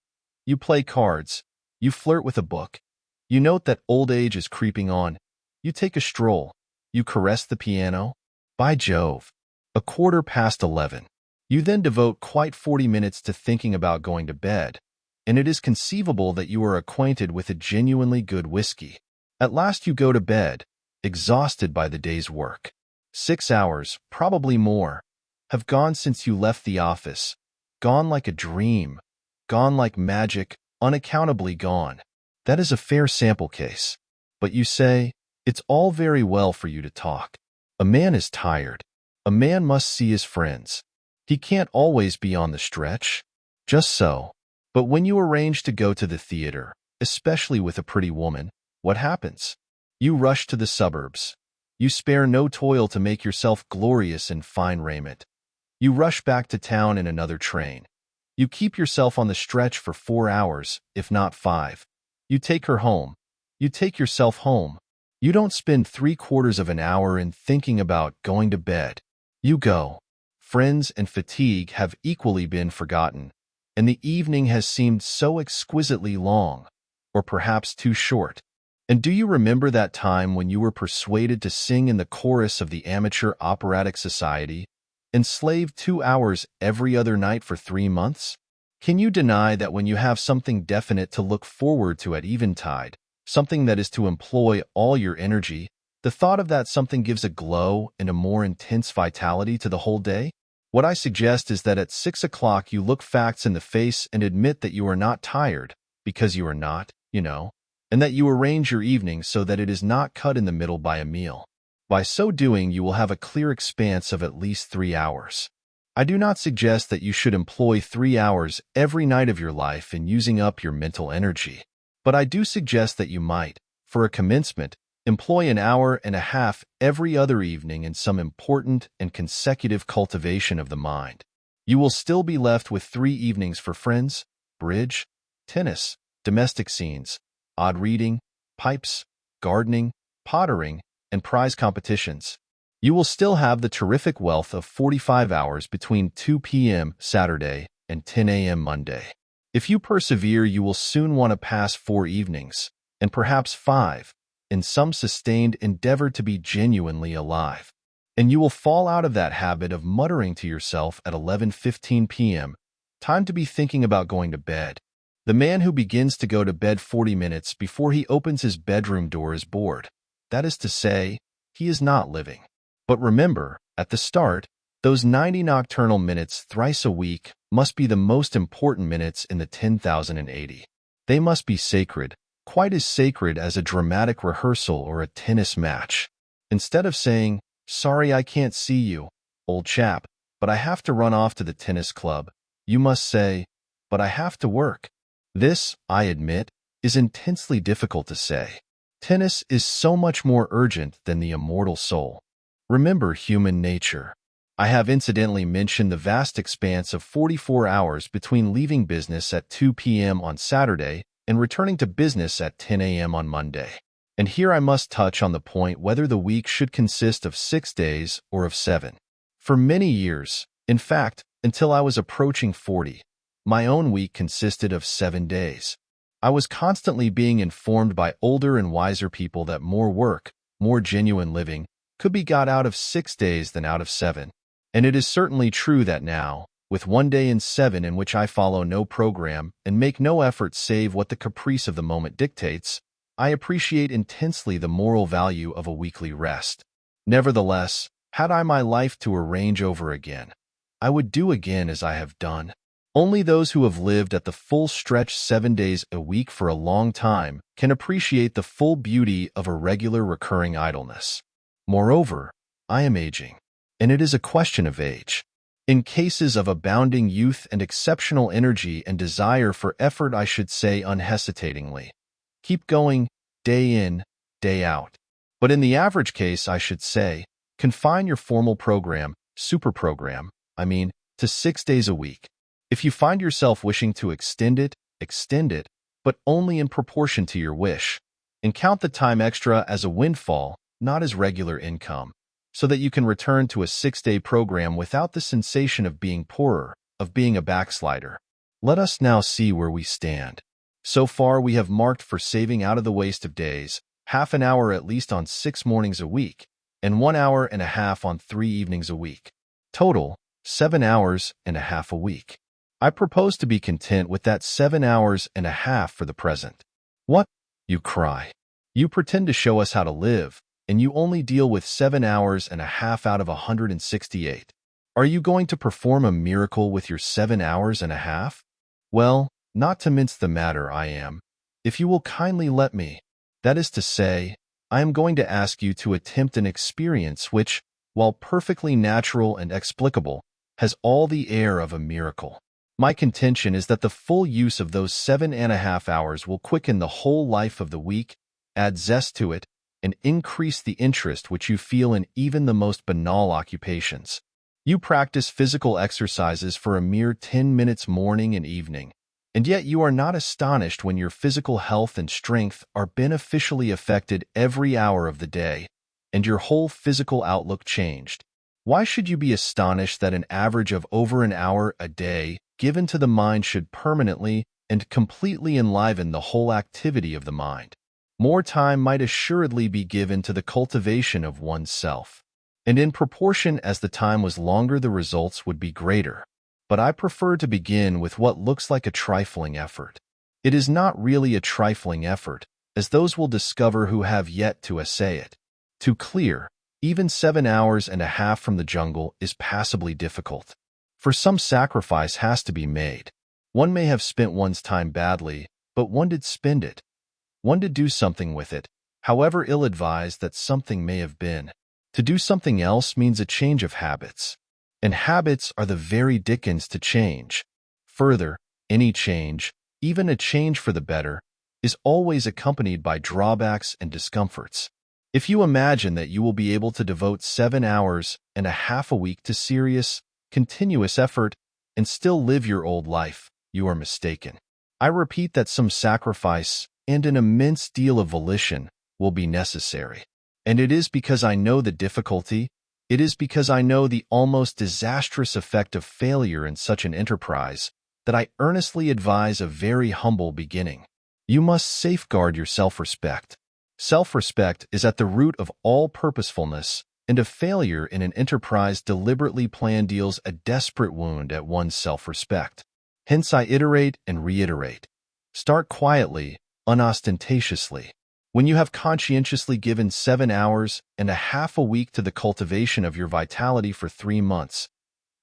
You play cards, you flirt with a book. You note that old age is creeping on. You take a stroll. You caress the piano. By Jove! 11:15. You then devote quite 40 minutes to thinking about going to bed, and it is conceivable that you are acquainted with a genuinely good whiskey. At last you go to bed, exhausted by the day's work. 6 hours, probably more, have gone since you left the office, gone like a dream, gone like magic, unaccountably gone. That is a fair sample case. But you say, it's all very well for you to talk. A man is tired. A man must see his friends. He can't always be on the stretch. Just so. But when you arrange to go to the theater, especially with a pretty woman, what happens? You rush to the suburbs. You spare no toil to make yourself glorious in fine raiment. You rush back to town in another train. You keep yourself on the stretch for 4 hours, if not 5. You take her home. You take yourself home. You don't spend 3/4 of an hour in thinking about going to bed. You go. Friends and fatigue have equally been forgotten, and the evening has seemed so exquisitely long, or perhaps too short. And do you remember that time when you were persuaded to sing in the chorus of the Amateur Operatic Society, enslaved 2 hours every other night for 3 months? Can you deny that when you have something definite to look forward to at eventide, something that is to employ all your energy, the thought of that something gives a glow and a more intense vitality to the whole day? What I suggest is that at 6 o'clock you look facts in the face and admit that you are not tired, because you are not, and that you arrange your evening so that it is not cut in the middle by a meal. By so doing, you will have a clear expanse of at least 3 hours. I do not suggest that you should employ 3 hours every night of your life in using up your mental energy, but I do suggest that you might, for a commencement, employ an hour and a half every other evening in some important and consecutive cultivation of the mind. You will still be left with 3 evenings for friends, bridge, tennis, domestic scenes, odd reading, pipes, gardening, pottering, and prize competitions. You will still have the terrific wealth of 45 hours between 2 p.m. Saturday and 10 a.m. Monday. If you persevere, you will soon want to pass 4 evenings, and perhaps 5, in some sustained endeavor to be genuinely alive. And you will fall out of that habit of muttering to yourself at 11:15 p.m., time to be thinking about going to bed. The man who begins to go to bed 40 minutes before he opens his bedroom door is bored. That is to say, he is not living. But remember, at the start, those 90 nocturnal minutes thrice a week must be the most important minutes in the 10,080. They must be sacred, quite as sacred as a dramatic rehearsal or a tennis match. Instead of saying, "Sorry I can't see you, old chap, but I have to run off to the tennis club," you must say, "But I have to work." This, I admit, is intensely difficult to say. Tennis is so much more urgent than the immortal soul. Remember human nature. I have incidentally mentioned the vast expanse of 44 hours between leaving business at 2 p.m. on Saturday and returning to business at 10 a.m. on Monday. And here I must touch on the point whether the week should consist of 6 days or of 7. For many years, in fact, until I was approaching 40, my own week consisted of 7 days. I was constantly being informed by older and wiser people that more work, more genuine living, could be got out of 6 days than out of 7. And it is certainly true that now, with 1 day in 7 in which I follow no program and make no effort save what the caprice of the moment dictates, I appreciate intensely the moral value of a weekly rest. Nevertheless, had I my life to arrange over again, I would do again as I have done. Only those who have lived at the full stretch 7 days a week for a long time can appreciate the full beauty of a regular recurring idleness. Moreover, I am aging, and it is a question of age. In cases of abounding youth and exceptional energy and desire for effort, I should say unhesitatingly, keep going, day in, day out. But in the average case, I should say, confine your formal program, superprogram, to 6 days a week. If you find yourself wishing to extend it, but only in proportion to your wish, and count the time extra as a windfall, not as regular income, so that you can return to a 6-day program without the sensation of being poorer, of being a backslider. Let us now see where we stand. So far, we have marked for saving out of the waste of days, half an hour at least on 6 mornings a week, and 1 hour and a half on 3 evenings a week. Total, 7 hours and a half a week. I propose to be content with that 7 hours and a half for the present. What? You cry. You pretend to show us how to live, and you only deal with 7 hours and a half out of 168. Are you going to perform a miracle with your 7 hours and a half? Well, not to mince the matter, I am, if you will kindly let me. That is to say, I am going to ask you to attempt an experience which, while perfectly natural and explicable, has all the air of a miracle. My contention is that the full use of those 7.5 hours will quicken the whole life of the week, add zest to it, and increase the interest which you feel in even the most banal occupations. You practice physical exercises for a mere 10 minutes morning and evening, and yet you are not astonished when your physical health and strength are beneficially affected every hour of the day, and your whole physical outlook changed. Why should you be astonished that an average of over an hour a day given to the mind should permanently and completely enliven the whole activity of the mind? More time might assuredly be given to the cultivation of oneself, and in proportion as the time was longer, the results would be greater. but I prefer to begin with what looks like a trifling effort. It is not really a trifling effort, as those will discover who have yet to essay it. To clear, even 7 hours and a half from the jungle is passably difficult. For some sacrifice has to be made. One may have spent one's time badly, but one did spend it. One did do something with it, however ill-advised that something may have been. To do something else means a change of habits. And habits are the very dickens to change. Further, any change, even a change for the better, is always accompanied by drawbacks and discomforts. If you imagine that you will be able to devote 7 hours and a half a week to serious, continuous effort and still live your old life, you are mistaken. I repeat that some sacrifice and an immense deal of volition will be necessary. And it is because I know the difficulty, it is because I know the almost disastrous effect of failure in such an enterprise, that I earnestly advise a very humble beginning. You must safeguard your self-respect. Self-respect is at the root of all purposefulness, and a failure in an enterprise deliberately planned deals a desperate wound at one's self-respect. Hence I iterate and reiterate. Start quietly, unostentatiously. When you have conscientiously given 7 hours and a half a week to the cultivation of your vitality for 3 months,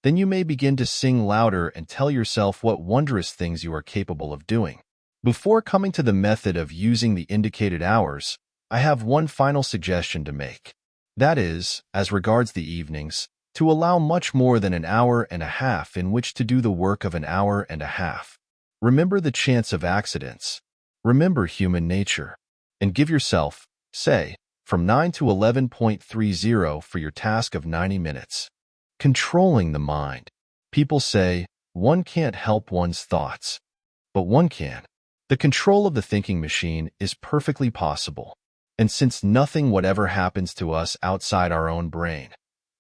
then you may begin to sing louder and tell yourself what wondrous things you are capable of doing. Before coming to the method of using the indicated hours, I have one final suggestion to make. That is, as regards the evenings, to allow much more than an hour and a half in which to do the work of an hour and a half. Remember the chance of accidents. Remember human nature. And give yourself, say, from 9 to 11.30 for your task of 90 minutes. Controlling the mind. People say, one can't help one's thoughts. But one can. The control of the thinking machine is perfectly possible. And since nothing whatever happens to us outside our own brain,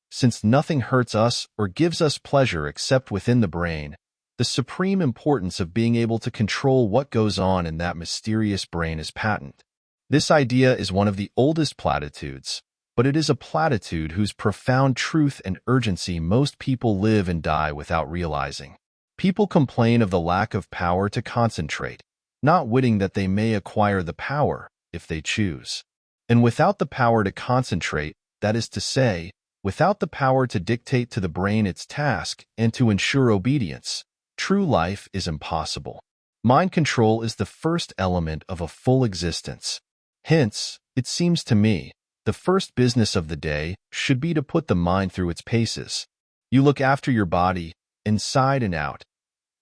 since nothing hurts us or gives us pleasure except within the brain, the supreme importance of being able to control what goes on in that mysterious brain is patent. This idea is one of the oldest platitudes, but it is a platitude whose profound truth and urgency most people live and die without realizing. People complain of the lack of power to concentrate, not witting that they may acquire the power if they choose. And without the power to concentrate, that is to say, without the power to dictate to the brain its task and to ensure obedience, true life is impossible. Mind control is the first element of a full existence. Hence, it seems to me, the first business of the day should be to put the mind through its paces. You look after your body, inside and out.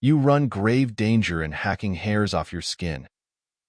You run grave danger in hacking hairs off your skin.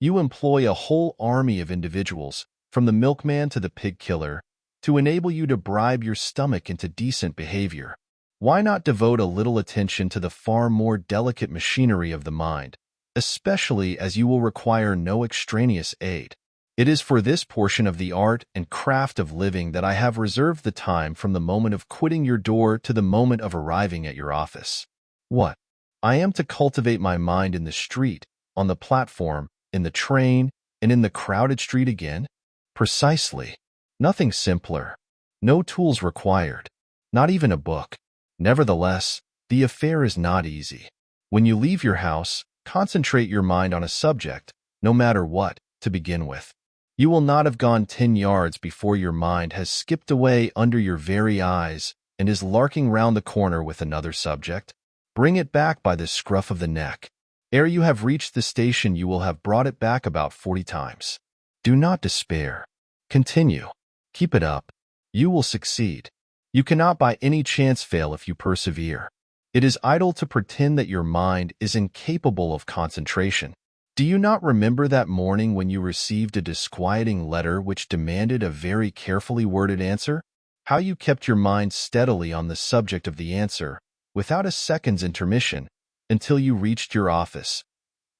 You employ a whole army of individuals, from the milkman to the pig killer, to enable you to bribe your stomach into decent behavior. Why not devote a little attention to the far more delicate machinery of the mind, especially as you will require no extraneous aid? It is for this portion of the art and craft of living that I have reserved the time from the moment of quitting your door to the moment of arriving at your office. What? I am to cultivate my mind in the street, on the platform, in the train, and in the crowded street again? Precisely. Nothing simpler. No tools required. Not even a book. Nevertheless, the affair is not easy. When you leave your house, concentrate your mind on a subject, no matter what, to begin with. You will not have gone 10 yards before your mind has skipped away under your very eyes and is larking round the corner with another subject. Bring it back by the scruff of the neck. Ere you have reached the station, you will have brought it back about 40 times. Do not despair. Continue. Keep it up. You will succeed. You cannot by any chance fail if you persevere. It is idle to pretend that your mind is incapable of concentration. Do you not remember that morning when you received a disquieting letter which demanded a very carefully worded answer? How you kept your mind steadily on the subject of the answer, without a second's intermission, until you reached your office,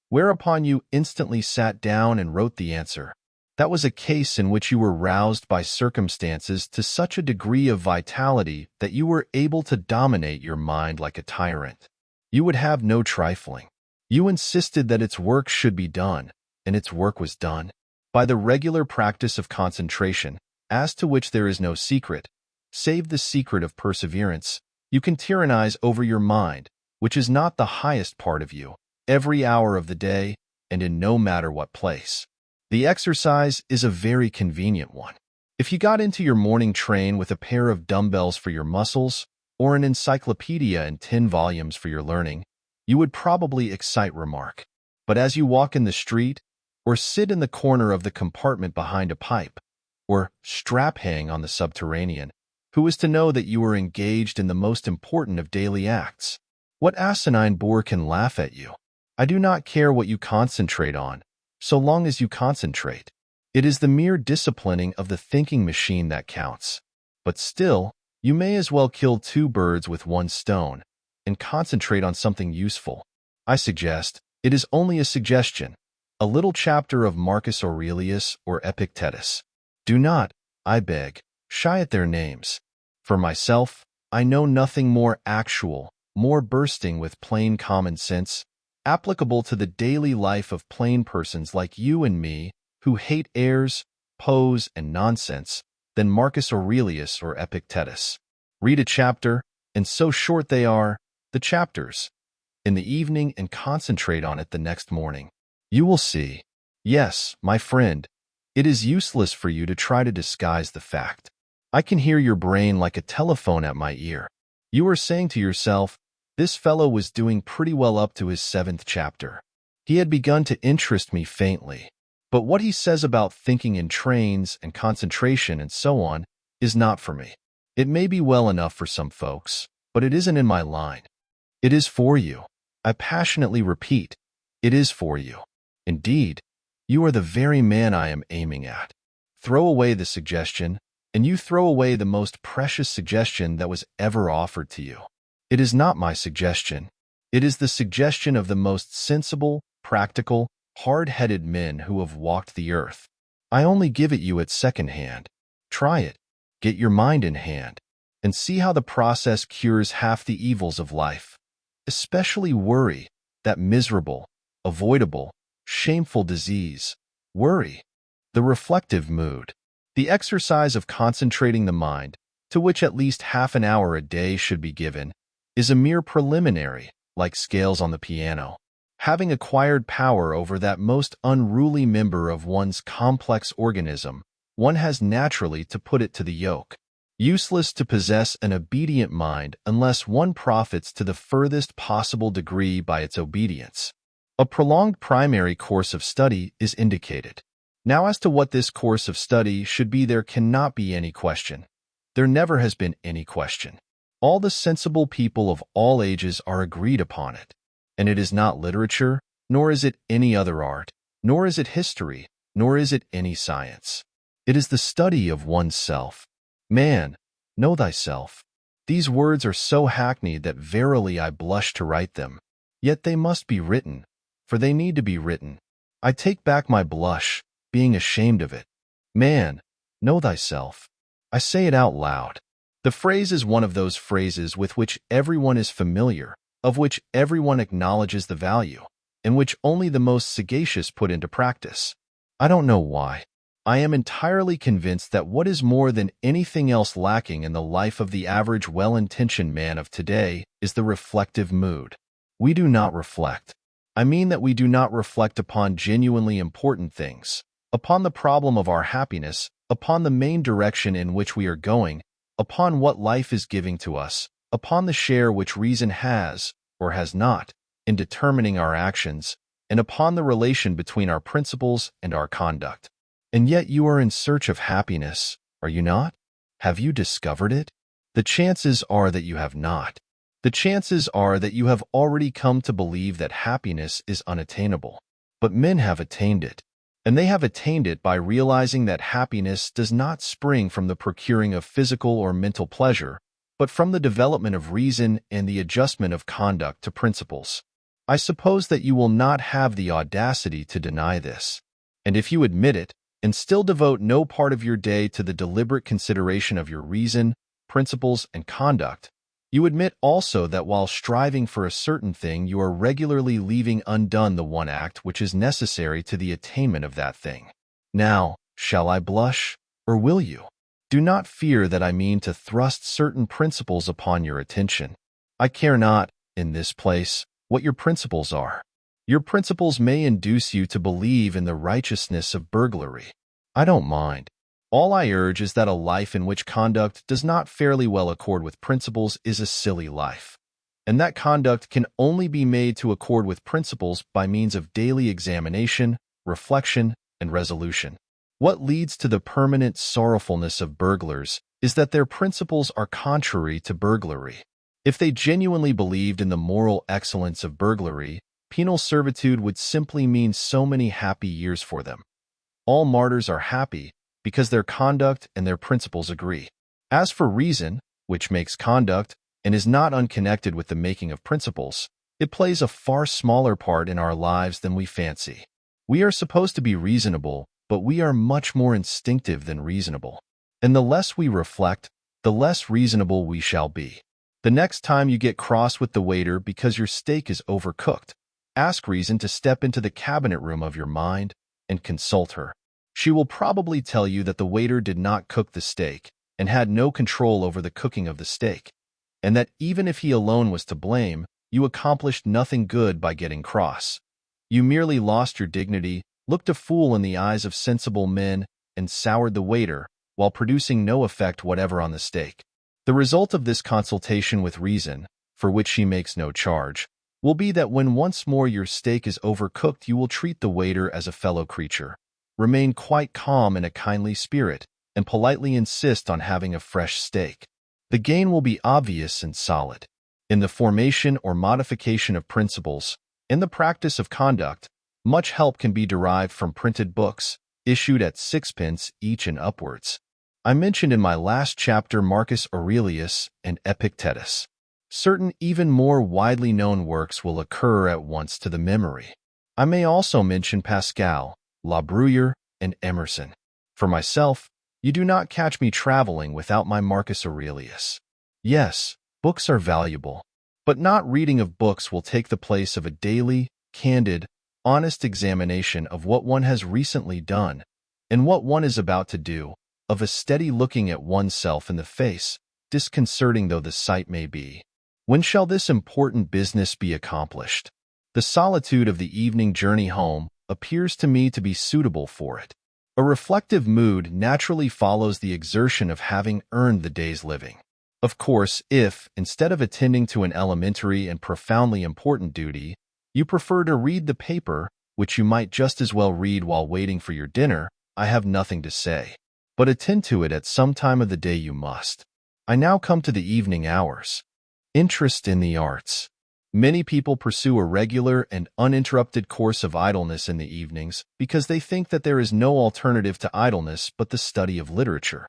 whereupon you instantly sat down and wrote the answer. That was a case in which you were roused by circumstances to such a degree of vitality that you were able to dominate your mind like a tyrant. You would have no trifling. You insisted that its work should be done, and its work was done. By the regular practice of concentration, as to which there is no secret, save the secret of perseverance, you can tyrannize over your mind, which is not the highest part of you, every hour of the day and in no matter what place. The exercise is a very convenient one. If you got into your morning train with a pair of dumbbells for your muscles or an encyclopedia and 10 volumes for your learning, you would probably excite remark. But as you walk in the street, or sit in the corner of the compartment behind a pipe, or strap hang on the subterranean, who is to know that you are engaged in the most important of daily acts? What asinine boor can laugh at you? I do not care what you concentrate on, so long as you concentrate. It is the mere disciplining of the thinking machine that counts. But still, you may as well kill 2 birds with 1 stone and concentrate on something useful. I suggest, it is only a suggestion, a little chapter of Marcus Aurelius or Epictetus. Do not, I beg, shy at their names. For myself, I know nothing more actual, more bursting with plain common sense, applicable to the daily life of plain persons like you and me, who hate airs, pose, and nonsense, than Marcus Aurelius or Epictetus. Read a chapter, and so short they are, the chapters, in the evening and concentrate on it the next morning. You will see. Yes, my friend, it is useless for you to try to disguise the fact. I can hear your brain like a telephone at my ear. You are saying to yourself, this fellow was doing pretty well up to his 7th chapter. He had begun to interest me faintly. But what he says about thinking in trains and concentration and so on is not for me. It may be well enough for some folks, but it isn't in my line. It is for you. I passionately repeat, it is for you. Indeed, you are the very man I am aiming at. Throw away the suggestion, and you throw away the most precious suggestion that was ever offered to you. It is not my suggestion. It is the suggestion of the most sensible, practical, hard-headed men who have walked the earth. I only give it you at second-hand. Try it. Get your mind in hand, and see how the process cures half the evils of life, especially worry, that miserable, avoidable, shameful disease. Worry. The reflective mood. The exercise of concentrating the mind, to which at least half an hour a day should be given, is a mere preliminary, like scales on the piano. Having acquired power over that most unruly member of one's complex organism, one has naturally to put it to the yoke. Useless to possess an obedient mind unless one profits to the furthest possible degree by its obedience. A prolonged primary course of study is indicated. Now, as to what this course of study should be, there cannot be any question. There never has been any question. All the sensible people of all ages are agreed upon it. And it is not literature, nor is it any other art, nor is it history, nor is it any science. It is the study of oneself. Man, know thyself. These words are so hackneyed that verily I blush to write them. Yet they must be written, for they need to be written. I take back my blush, being ashamed of it. Man, know thyself. I say it out loud. The phrase is one of those phrases with which everyone is familiar, of which everyone acknowledges the value, and which only the most sagacious put into practice. I don't know why. I am entirely convinced that what is more than anything else lacking in the life of the average well-intentioned man of today is the reflective mood. We do not reflect. I mean that we do not reflect upon genuinely important things, upon the problem of our happiness, upon the main direction in which we are going, upon what life is giving to us, upon the share which reason has, or has not, in determining our actions, and upon the relation between our principles and our conduct. And yet you are in search of happiness, are you not? Have you discovered it? The chances are that you have not. The chances are that you have already come to believe that happiness is unattainable. But men have attained it. And they have attained it by realizing that happiness does not spring from the procuring of physical or mental pleasure, but from the development of reason and the adjustment of conduct to principles. I suppose that you will not have the audacity to deny this. And if you admit it, and still devote no part of your day to the deliberate consideration of your reason, principles, and conduct, you admit also that while striving for a certain thing, you are regularly leaving undone the one act which is necessary to the attainment of that thing. Now, shall I blush, or will you? Do not fear that I mean to thrust certain principles upon your attention. I care not, in this place, what your principles are. Your principles may induce you to believe in the righteousness of burglary. I don't mind. All I urge is that a life in which conduct does not fairly well accord with principles is a silly life, and that conduct can only be made to accord with principles by means of daily examination, reflection, and resolution. What leads to the permanent sorrowfulness of burglars is that their principles are contrary to burglary. If they genuinely believed in the moral excellence of burglary, penal servitude would simply mean so many happy years for them. All martyrs are happy because their conduct and their principles agree. As for reason, which makes conduct and is not unconnected with the making of principles, it plays a far smaller part in our lives than we fancy. We are supposed to be reasonable, but we are much more instinctive than reasonable. And the less we reflect, the less reasonable we shall be. The next time you get cross with the waiter because your steak is overcooked, ask reason to step into the cabinet room of your mind and consult her. She will probably tell you that the waiter did not cook the steak and had no control over the cooking of the steak, and that even if he alone was to blame, you accomplished nothing good by getting cross. You merely lost your dignity, looked a fool in the eyes of sensible men, and soured the waiter, while producing no effect whatever on the steak. The result of this consultation with reason, for which she makes no charge, will be that when once more your steak is overcooked, you will treat the waiter as a fellow creature, remain quite calm in a kindly spirit, and politely insist on having a fresh steak. The gain will be obvious and solid. In the formation or modification of principles, in the practice of conduct, much help can be derived from printed books, issued at 6d each and upwards. I mentioned in my last chapter Marcus Aurelius and Epictetus. Certain even more widely known works will occur at once to the memory. I may also mention Pascal, La Bruyere, and Emerson. For myself, you do not catch me traveling without my Marcus Aurelius. Yes, books are valuable, but not reading of books will take the place of a daily, candid, honest examination of what one has recently done and what one is about to do, of a steady looking at oneself in the face, disconcerting though the sight may be. When shall this important business be accomplished? The solitude of the evening journey home appears to me to be suitable for it. A reflective mood naturally follows the exertion of having earned the day's living. Of course, if, instead of attending to an elementary and profoundly important duty, you prefer to read the paper, which you might just as well read while waiting for your dinner, I have nothing to say. But attend to it at some time of the day you must. I now come to the evening hours. Interest in the arts. Many people pursue a regular and uninterrupted course of idleness in the evenings because they think that there is no alternative to idleness but the study of literature,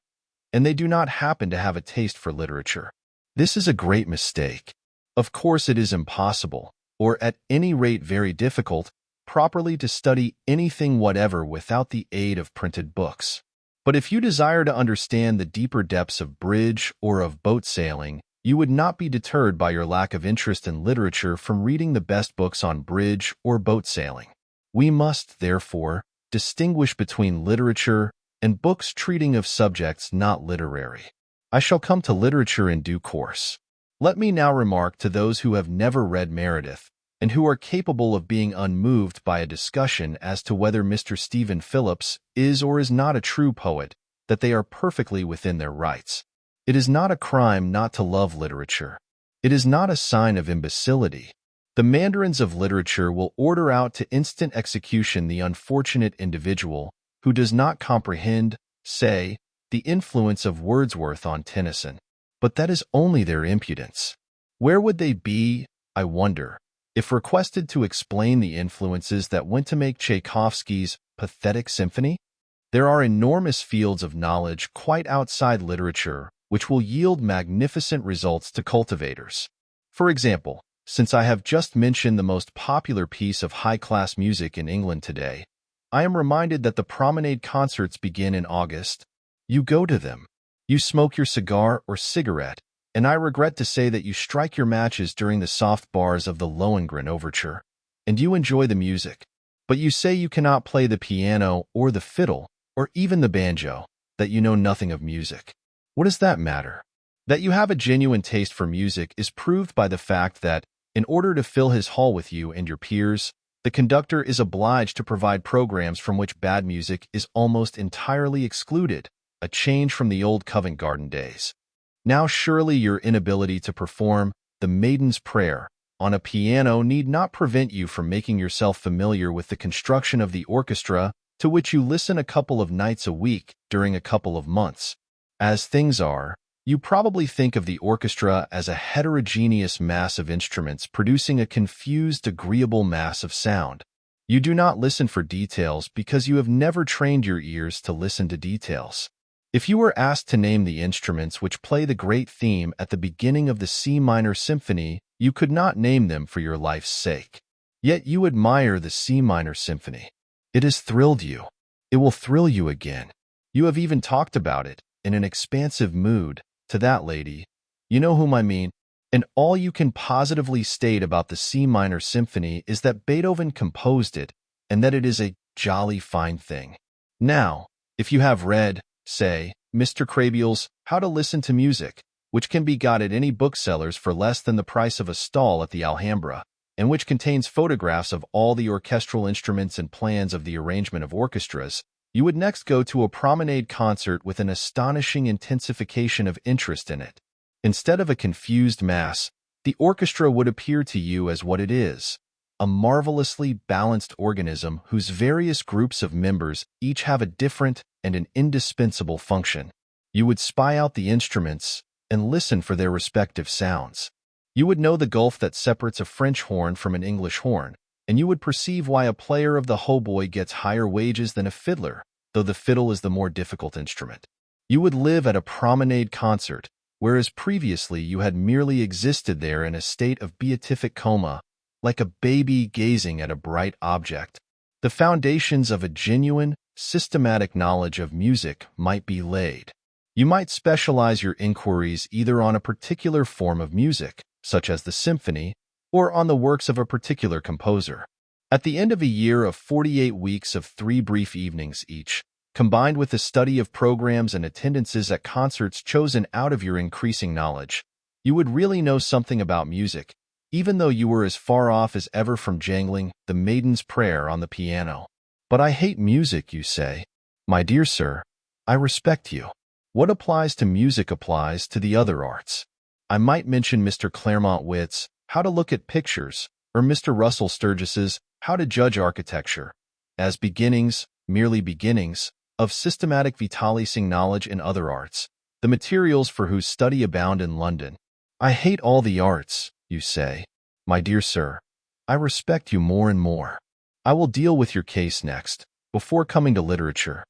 and they do not happen to have a taste for literature. This is a great mistake. Of course, it is impossible, or at any rate very difficult, properly to study anything whatever without the aid of printed books. But if you desire to understand the deeper depths of bridge or of boat sailing, you would not be deterred by your lack of interest in literature from reading the best books on bridge or boat sailing. We must, therefore, distinguish between literature and books treating of subjects not literary. I shall come to literature in due course. Let me now remark to those who have never read Meredith, and who are capable of being unmoved by a discussion as to whether Mr. Stephen Phillips is or is not a true poet, that they are perfectly within their rights. It is not a crime not to love literature. It is not a sign of imbecility. The mandarins of literature will order out to instant execution the unfortunate individual who does not comprehend, say, the influence of Wordsworth on Tennyson. But that is only their impudence. Where would they be, I wonder, if requested to explain the influences that went to make Tchaikovsky's Pathetic Symphony? There are enormous fields of knowledge quite outside literature which will yield magnificent results to cultivators. For example, since I have just mentioned the most popular piece of high-class music in England today, I am reminded that the promenade concerts begin in August. You go to them. You smoke your cigar or cigarette, and I regret to say that you strike your matches during the soft bars of the Lohengrin Overture, and you enjoy the music. But you say you cannot play the piano or the fiddle, or even the banjo, that you know nothing of music. What does that matter? That you have a genuine taste for music is proved by the fact that, In order to fill his hall with you and your peers, the conductor is obliged to provide programs from which bad music is almost entirely excluded, a change from the old Covent Garden days. Now surely your inability to perform the Maiden's Prayer on a piano need not prevent you from making yourself familiar with the construction of the orchestra to which you listen a couple of nights a week during a couple of months. As things are, you probably think of the orchestra as a heterogeneous mass of instruments producing a confused, agreeable mass of sound. You do not listen for details because you have never trained your ears to listen to details. If you were asked to name the instruments which play the great theme at the beginning of the C minor symphony, you could not name them for your life's sake. Yet you admire the C minor symphony. It has thrilled you. It will thrill you again. You have even talked about it, in an expansive mood, to that lady. You know whom I mean. And all you can positively state about the C minor symphony is that Beethoven composed it, and that it is a jolly fine thing. Now, if you have read, say, Mr. Crabiel's How to Listen to Music, which can be got at any bookseller's for less than the price of a stall at the Alhambra, and which contains photographs of all the orchestral instruments and plans of the arrangement of orchestras, you would next go to a promenade concert with an astonishing intensification of interest in it. Instead of a confused mass, the orchestra would appear to you as what it is, a marvelously balanced organism whose various groups of members each have a different and an indispensable function. You would spy out the instruments and listen for their respective sounds. You would know the gulf that separates a French horn from an English horn, and you would perceive why a player of the hautboy gets higher wages than a fiddler, though the fiddle is the more difficult instrument. You would live at a promenade concert, whereas previously you had merely existed there in a state of beatific coma, like a baby gazing at a bright object. The foundations of a genuine, systematic knowledge of music might be laid. You might specialize your inquiries either on a particular form of music, such as the symphony, or on the works of a particular composer. At the end of a year of 48 weeks of 3 brief evenings each, combined with the study of programs and attendances at concerts chosen out of your increasing knowledge, you would really know something about music, even though you were as far off as ever from jangling the Maiden's Prayer on the piano. But I hate music, you say. My dear sir, I respect you. What applies to music applies to the other arts. I might mention Mr. Claremont Witt's How to Look at Pictures, or Mr. Russell Sturgis's How to Judge Architecture, as beginnings, merely beginnings, of systematic vitalising knowledge in other arts, the materials for whose study abound in London. I hate all the arts, you say. My dear sir, I respect you more and more. I will deal with your case next, before coming to literature.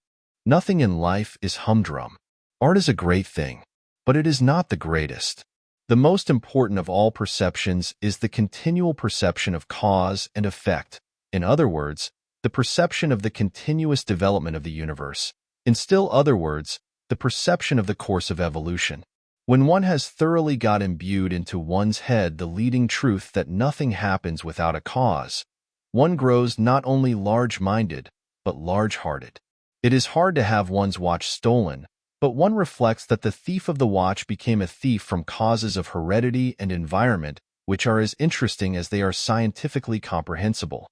Nothing in life is humdrum. Art is a great thing, but it is not the greatest. The most important of all perceptions is the continual perception of cause and effect. In other words, the perception of the continuous development of the universe. In still other words, the perception of the course of evolution. When one has thoroughly got imbued into one's head the leading truth that nothing happens without a cause, one grows not only large-minded, but large-hearted. It is hard to have one's watch stolen, but one reflects that the thief of the watch became a thief from causes of heredity and environment which are as interesting as they are scientifically comprehensible.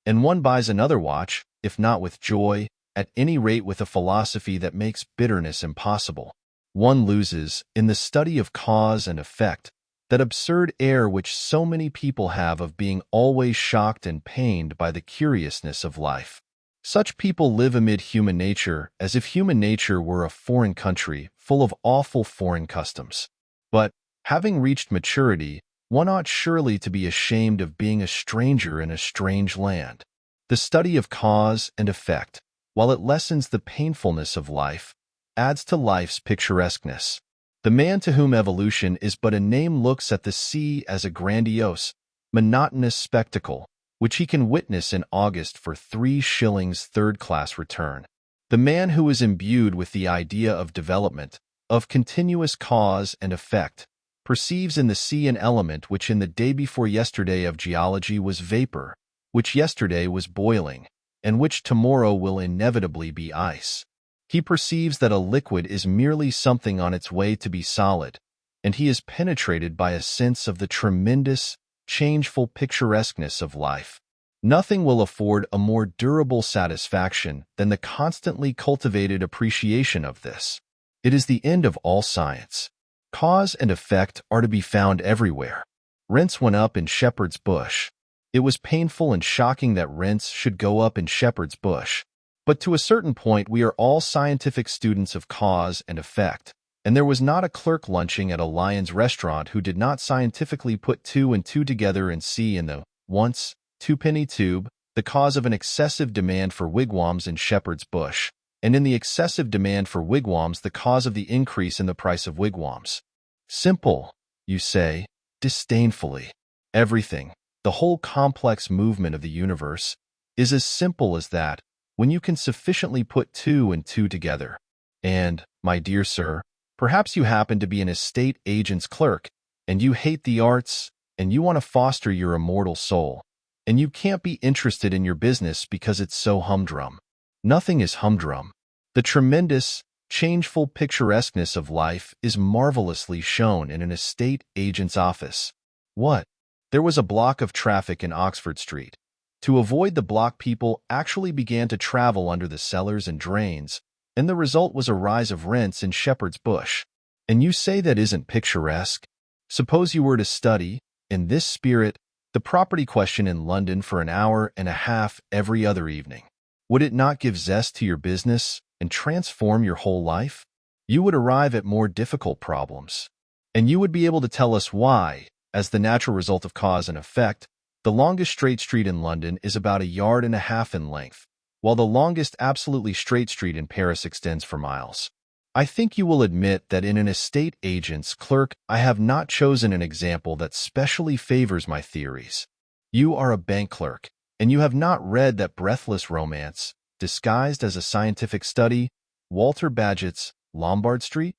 And one buys another watch, if not with joy, at any rate with a philosophy that makes bitterness impossible. One loses, in the study of cause and effect, that absurd air which so many people have of being always shocked and pained by the curiousness of life. Such people live amid human nature as if human nature were a foreign country full of awful foreign customs. But, having reached maturity, one ought surely to be ashamed of being a stranger in a strange land. The study of cause and effect, while it lessens the painfulness of life, adds to life's picturesqueness. The man to whom evolution is but a name looks at the sea as a grandiose, monotonous spectacle, which he can witness in August for 3 shillings third-class return. The man who is imbued with the idea of development, of continuous cause and effect, perceives in the sea an element which in the day before yesterday of geology was vapor, which yesterday was boiling, and which tomorrow will inevitably be ice. He perceives that a liquid is merely something on its way to be solid, and he is penetrated by a sense of the tremendous, changeful picturesqueness of life. Nothing will afford a more durable satisfaction than the constantly cultivated appreciation of this. It is the end of all science. Cause and effect are to be found everywhere. Rents went up in Shepherd's Bush. It was painful and shocking that rents should go up in Shepherd's Bush. But to a certain point, we are all scientific students of cause and effect, and there was not a clerk lunching at a Lyons restaurant who did not scientifically put two and two together and see in the once twopenny tube the cause of an excessive demand for wigwams in Shepherd's Bush, and in the excessive demand for wigwams the cause of the increase in the price of wigwams. Simple, you say, disdainfully. Everything, the whole complex movement of the universe, is as simple as that when you can sufficiently put two and two together. And, my dear sir, perhaps you happen to be an estate agent's clerk, and you hate the arts, and you want to foster your immortal soul, and you can't be interested in your business because it's so humdrum. Nothing is humdrum. The tremendous, changeful picturesqueness of life is marvelously shown in an estate agent's office. What? There was a block of traffic in Oxford Street. To avoid the block, people actually began to travel under the cellars and drains, and the result was a rise of rents in Shepherd's Bush. And you say that isn't picturesque? Suppose you were to study, in this spirit, the property question in London for an hour and a half every other evening. Would it not give zest to your business and transform your whole life? You would arrive at more difficult problems. And you would be able to tell us why, as the natural result of cause and effect, the longest straight street in London is about 1.5 yards in length, while the longest absolutely straight street in Paris extends for miles. I think you will admit that in an estate agent's clerk I have not chosen an example that specially favors my theories. You are a bank clerk, and you have not read that breathless romance, disguised as a scientific study, Walter Bagehot's Lombard Street?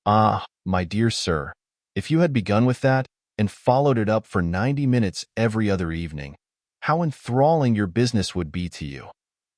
Ah, my dear sir, if you had begun with that, and followed it up for 90 minutes every other evening, how enthralling your business would be to you,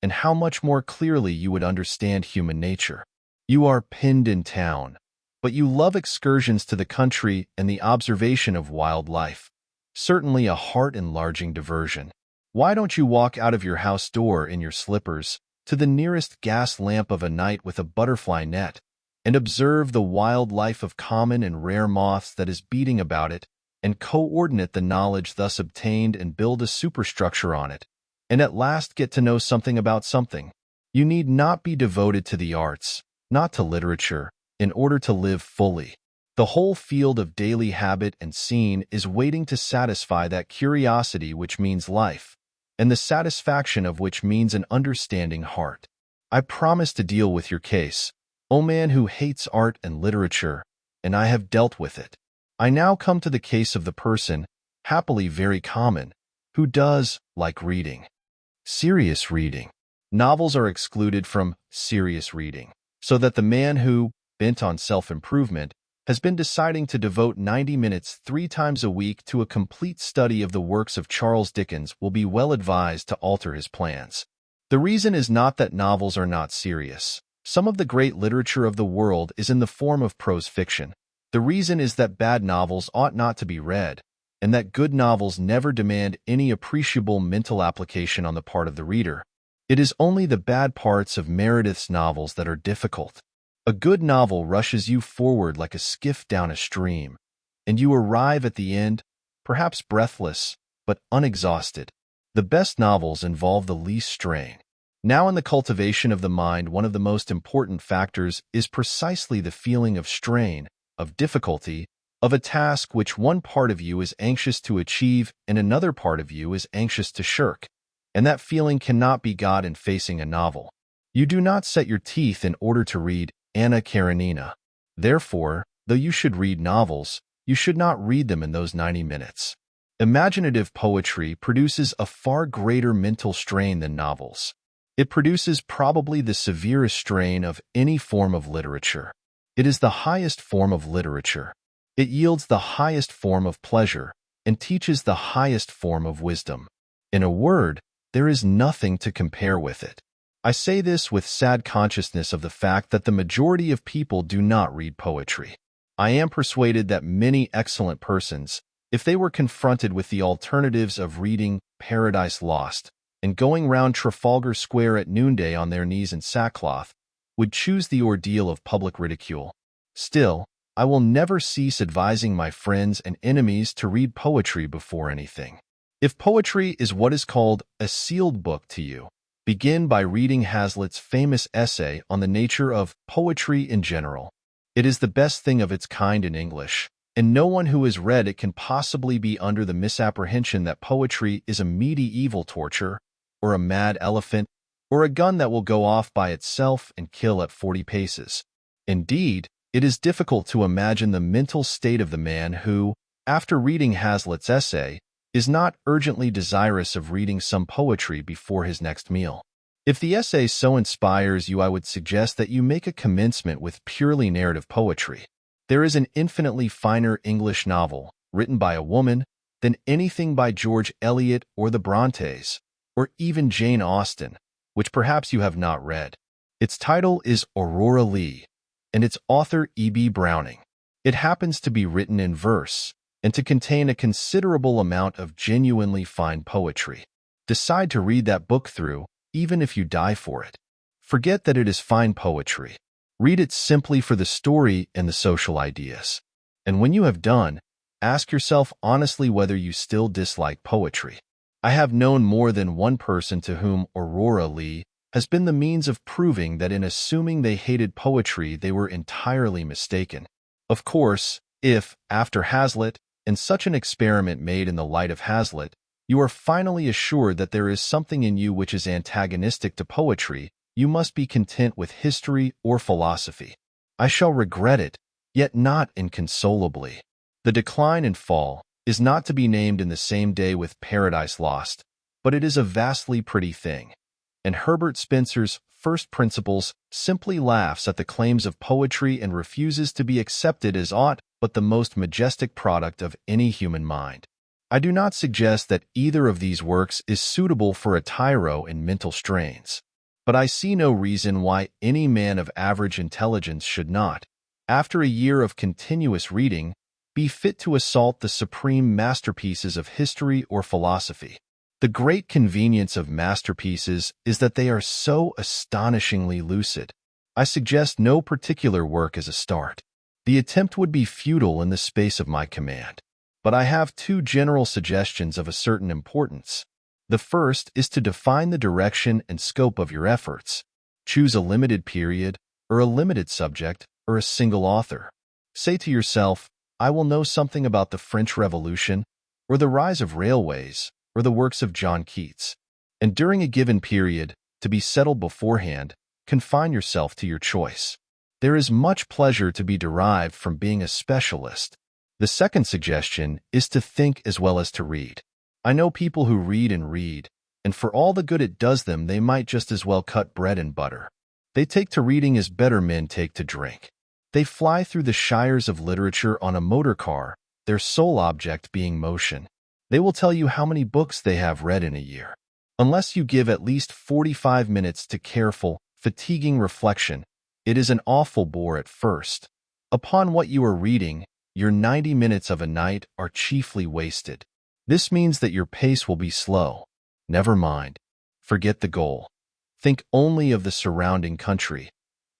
and how much more clearly you would understand human nature. You are pinned in town, but you love excursions to the country and the observation of wild life. Certainly a heart-enlarging diversion. Why don't you walk out of your house door in your slippers to the nearest gas lamp of a night with a butterfly net, and observe the wild life of common and rare moths that is beating about it, and coordinate the knowledge thus obtained and build a superstructure on it, and at last get to know something about something? You need not be devoted to the arts, not to literature, in order to live fully. The whole field of daily habit and scene is waiting to satisfy that curiosity which means life, and the satisfaction of which means an understanding heart. I promise to deal with your case, O man who hates art and literature, and I have dealt with it. I now come to the case of the person, happily very common, who does like reading. Serious reading. Novels are excluded from serious reading, so that the man who, bent on self-improvement, has been deciding to devote 90 minutes 3 times a week to a complete study of the works of Charles Dickens will be well advised to alter his plans. The reason is not that novels are not serious. Some of the great literature of the world is in the form of prose fiction. The reason is that bad novels ought not to be read, and that good novels never demand any appreciable mental application on the part of the reader. It is only the bad parts of Meredith's novels that are difficult. A good novel rushes you forward like a skiff down a stream, and you arrive at the end, perhaps breathless, but unexhausted. The best novels involve the least strain. Now, in the cultivation of the mind, one of the most important factors is precisely the feeling of strain, of difficulty, of a task which one part of you is anxious to achieve and another part of you is anxious to shirk, and that feeling cannot be got in facing a novel. You do not set your teeth in order to read Anna Karenina. Therefore, though you should read novels, you should not read them in those 90 minutes. Imaginative poetry produces a far greater mental strain than novels. It produces probably the severest strain of any form of literature. It is the highest form of literature. It yields the highest form of pleasure and teaches the highest form of wisdom. In a word, there is nothing to compare with it. I say this with sad consciousness of the fact that the majority of people do not read poetry. I am persuaded that many excellent persons, If they were confronted with the alternatives of reading Paradise Lost and going round Trafalgar Square at noonday on their knees in sackcloth, would choose the ordeal of public ridicule. Still, I will never cease advising my friends and enemies to read poetry before anything. If poetry is what is called a sealed book to you, begin by reading Hazlitt's famous essay on the nature of poetry in general. It is the best thing of its kind in English, and no one who has read it can possibly be under the misapprehension that poetry is a medieval torture, or a mad elephant, or a gun that will go off by itself and kill at 40 paces. Indeed, it is difficult to imagine the mental state of the man who, after reading Hazlitt's essay, is not urgently desirous of reading some poetry before his next meal. If the essay so inspires you, I would suggest that you make a commencement with purely narrative poetry. There is an infinitely finer English novel, written by a woman, than anything by George Eliot or the Brontes, or even Jane Austen, which perhaps you have not read. Its title is Aurora Leigh, and its author E.B. Browning. It happens to be written in verse, and to contain a considerable amount of genuinely fine poetry. Decide to read that book through, even if you die for it. Forget that it is fine poetry. Read it simply for the story and the social ideas. And when you have done, ask yourself honestly whether you still dislike poetry. I have known more than one person to whom Aurora Leigh has been the means of proving that in assuming they hated poetry they were entirely mistaken. Of course, if, after Hazlitt, and such an experiment made in the light of Hazlitt, you are finally assured that there is something in you which is antagonistic to poetry, you must be content with history or philosophy. I shall regret it, yet not inconsolably. The Decline and Fall is not to be named in the same day with Paradise Lost, but it is a vastly pretty thing. And Herbert Spencer's First Principles simply laughs at the claims of poetry and refuses to be accepted as aught but the most majestic product of any human mind. I do not suggest that either of these works is suitable for a tyro in mental strains, but I see no reason why any man of average intelligence should not, after a year of continuous reading, be fit to assault the supreme masterpieces of history or philosophy. The great convenience of masterpieces is that they are so astonishingly lucid. I suggest no particular work as a start. The attempt would be futile in the space of my command. But I have two general suggestions of a certain importance. The first is to define the direction and scope of your efforts. Choose a limited period, or a limited subject, or a single author. Say to yourself, I will know something about the French Revolution, or the rise of railways, or the works of John Keats. And during a given period, to be settled beforehand, confine yourself to your choice. There is much pleasure to be derived from being a specialist. The second suggestion is to think as well as to read. I know people who read, and for all the good it does them, they might just as well cut bread and butter. They take to reading as better men take to drink. They fly through the shires of literature on a motor car, their sole object being motion. They will tell you how many books they have read in a year. Unless you give at least 45 minutes to careful, fatiguing reflection, it is an awful bore at first. Upon what you are reading, your 90 minutes of a night are chiefly wasted. This means that your pace will be slow. Never mind. Forget the goal. Think only of the surrounding country.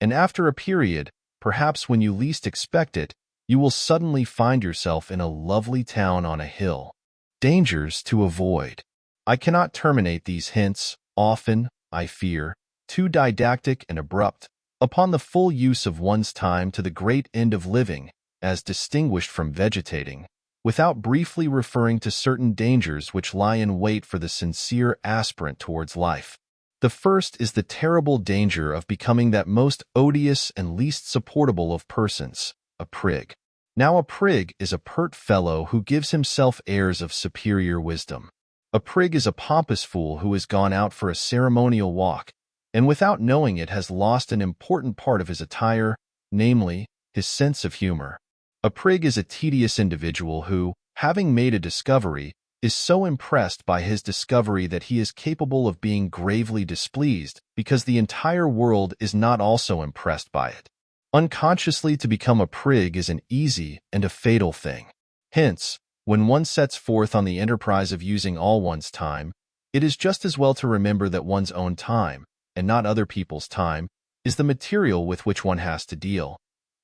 And after a period, perhaps when you least expect it, you will suddenly find yourself in a lovely town on a hill. Dangers to avoid. I cannot terminate these hints, often, I fear, too didactic and abrupt, upon the full use of one's time to the great end of living, as distinguished from vegetating, without briefly referring to certain dangers which lie in wait for the sincere aspirant towards life. The first is the terrible danger of becoming that most odious and least supportable of persons, a prig. Now a prig is a pert fellow who gives himself airs of superior wisdom. A prig is a pompous fool who has gone out for a ceremonial walk, and without knowing it has lost an important part of his attire, namely, his sense of humor. A prig is a tedious individual who, having made a discovery, is so impressed by his discovery that he is capable of being gravely displeased because the entire world is not also impressed by it. Unconsciously to become a prig is an easy and a fatal thing. Hence, When one sets forth on the enterprise of using all one's time, it is just as well to remember that one's own time, and not other people's time, is the material with which one has to deal.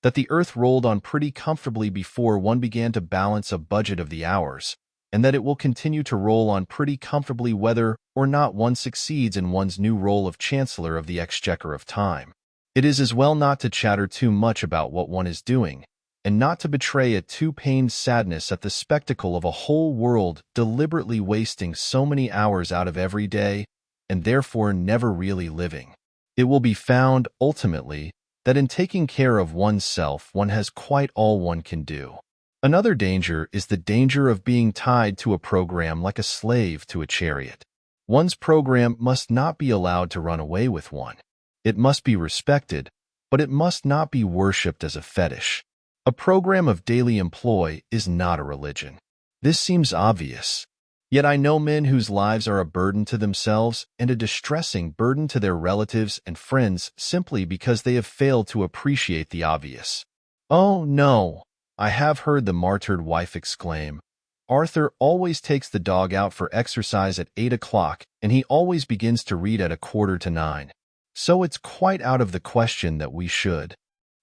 That the earth rolled on pretty comfortably before one began to balance a budget of the hours, and that it will continue to roll on pretty comfortably whether or not one succeeds in one's new role of Chancellor of the Exchequer of Time. It is as well not to chatter too much about what one is doing, and not to betray a too pained sadness at the spectacle of a whole world deliberately wasting so many hours out of every day, and therefore never really living. It will be found, ultimately, that in taking care of oneself one has quite all one can do. Another danger is the danger of being tied to a program like a slave to a chariot. One's program must not be allowed to run away with one. It must be respected, but it must not be worshipped as a fetish. A program of daily employ is not a religion. This seems obvious. Yet I know men whose lives are a burden to themselves and a distressing burden to their relatives and friends simply because they have failed to appreciate the obvious. "Oh, no," I have heard the martyred wife exclaim. "Arthur always takes the dog out for exercise at 8 o'clock, and he always begins to read at 8:45. So it's quite out of the question that we should,"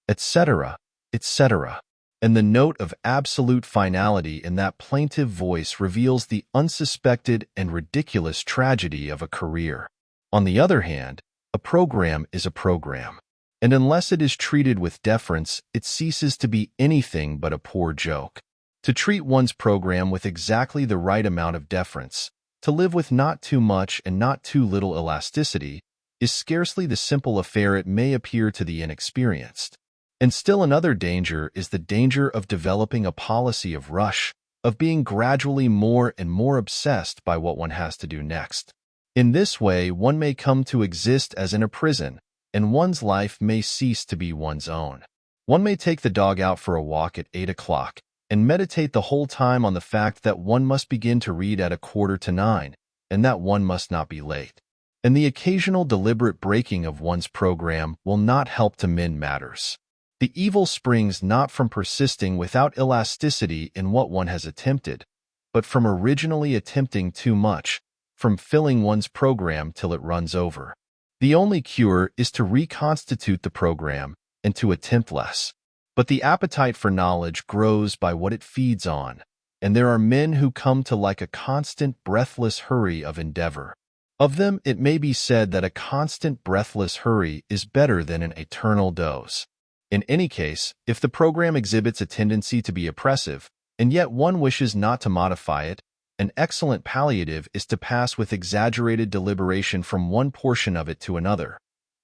etc., etc. And the note of absolute finality in that plaintive voice reveals the unsuspected and ridiculous tragedy of a career. On the other hand, a program is a program, and unless it is treated with deference, it ceases to be anything but a poor joke. To treat one's program with exactly the right amount of deference, to live with not too much and not too little elasticity, is scarcely the simple affair it may appear to the inexperienced. And still another danger is the danger of developing a policy of rush, of being gradually more and more obsessed by what one has to do next. In this way, one may come to exist as in a prison, and one's life may cease to be one's own. One may take the dog out for a walk at 8 o'clock and meditate the whole time on the fact that one must begin to read at 8:45, and that one must not be late. And the occasional deliberate breaking of one's program will not help to mend matters. The evil springs not from persisting without elasticity in what one has attempted, but from originally attempting too much, from filling one's program till it runs over. The only cure is to reconstitute the program and to attempt less. But the appetite for knowledge grows by what it feeds on, and there are men who come to like a constant breathless hurry of endeavor. Of them it may be said that a constant breathless hurry is better than an eternal doze. In any case, if the program exhibits a tendency to be oppressive, and yet one wishes not to modify it, an excellent palliative is to pass with exaggerated deliberation from one portion of it to another.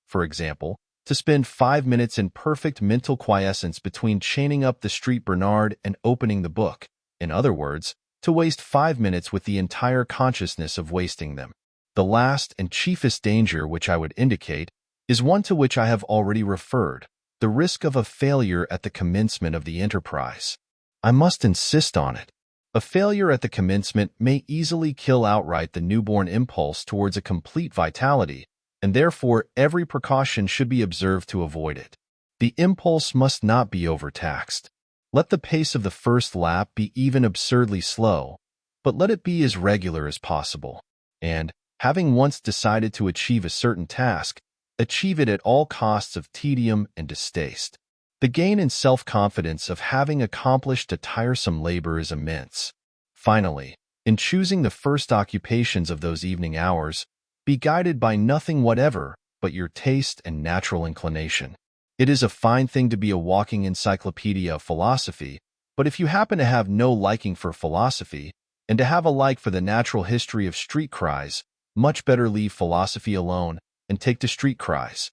For example, to spend 5 minutes in perfect mental quiescence between chaining up the Street Bernard and opening the book. In other words, to waste 5 minutes with the entire consciousness of wasting them. The last and chiefest danger which I would indicate is one to which I have already referred, the risk of a failure at the commencement of the enterprise. I must insist on it. A failure at the commencement may easily kill outright the newborn impulse towards a complete vitality, and therefore every precaution should be observed to avoid it. The impulse must not be overtaxed. Let the pace of the first lap be even absurdly slow, but let it be as regular as possible. And, having once decided to achieve a certain task, achieve it at all costs of tedium and distaste. The gain in self-confidence of having accomplished a tiresome labor is immense. Finally, in choosing the first occupations of those evening hours, be guided by nothing whatever but your taste and natural inclination. It is a fine thing to be a walking encyclopedia of philosophy, but if you happen to have no liking for philosophy, and to have a like for the natural history of street cries, much better leave philosophy alone and take to street cries.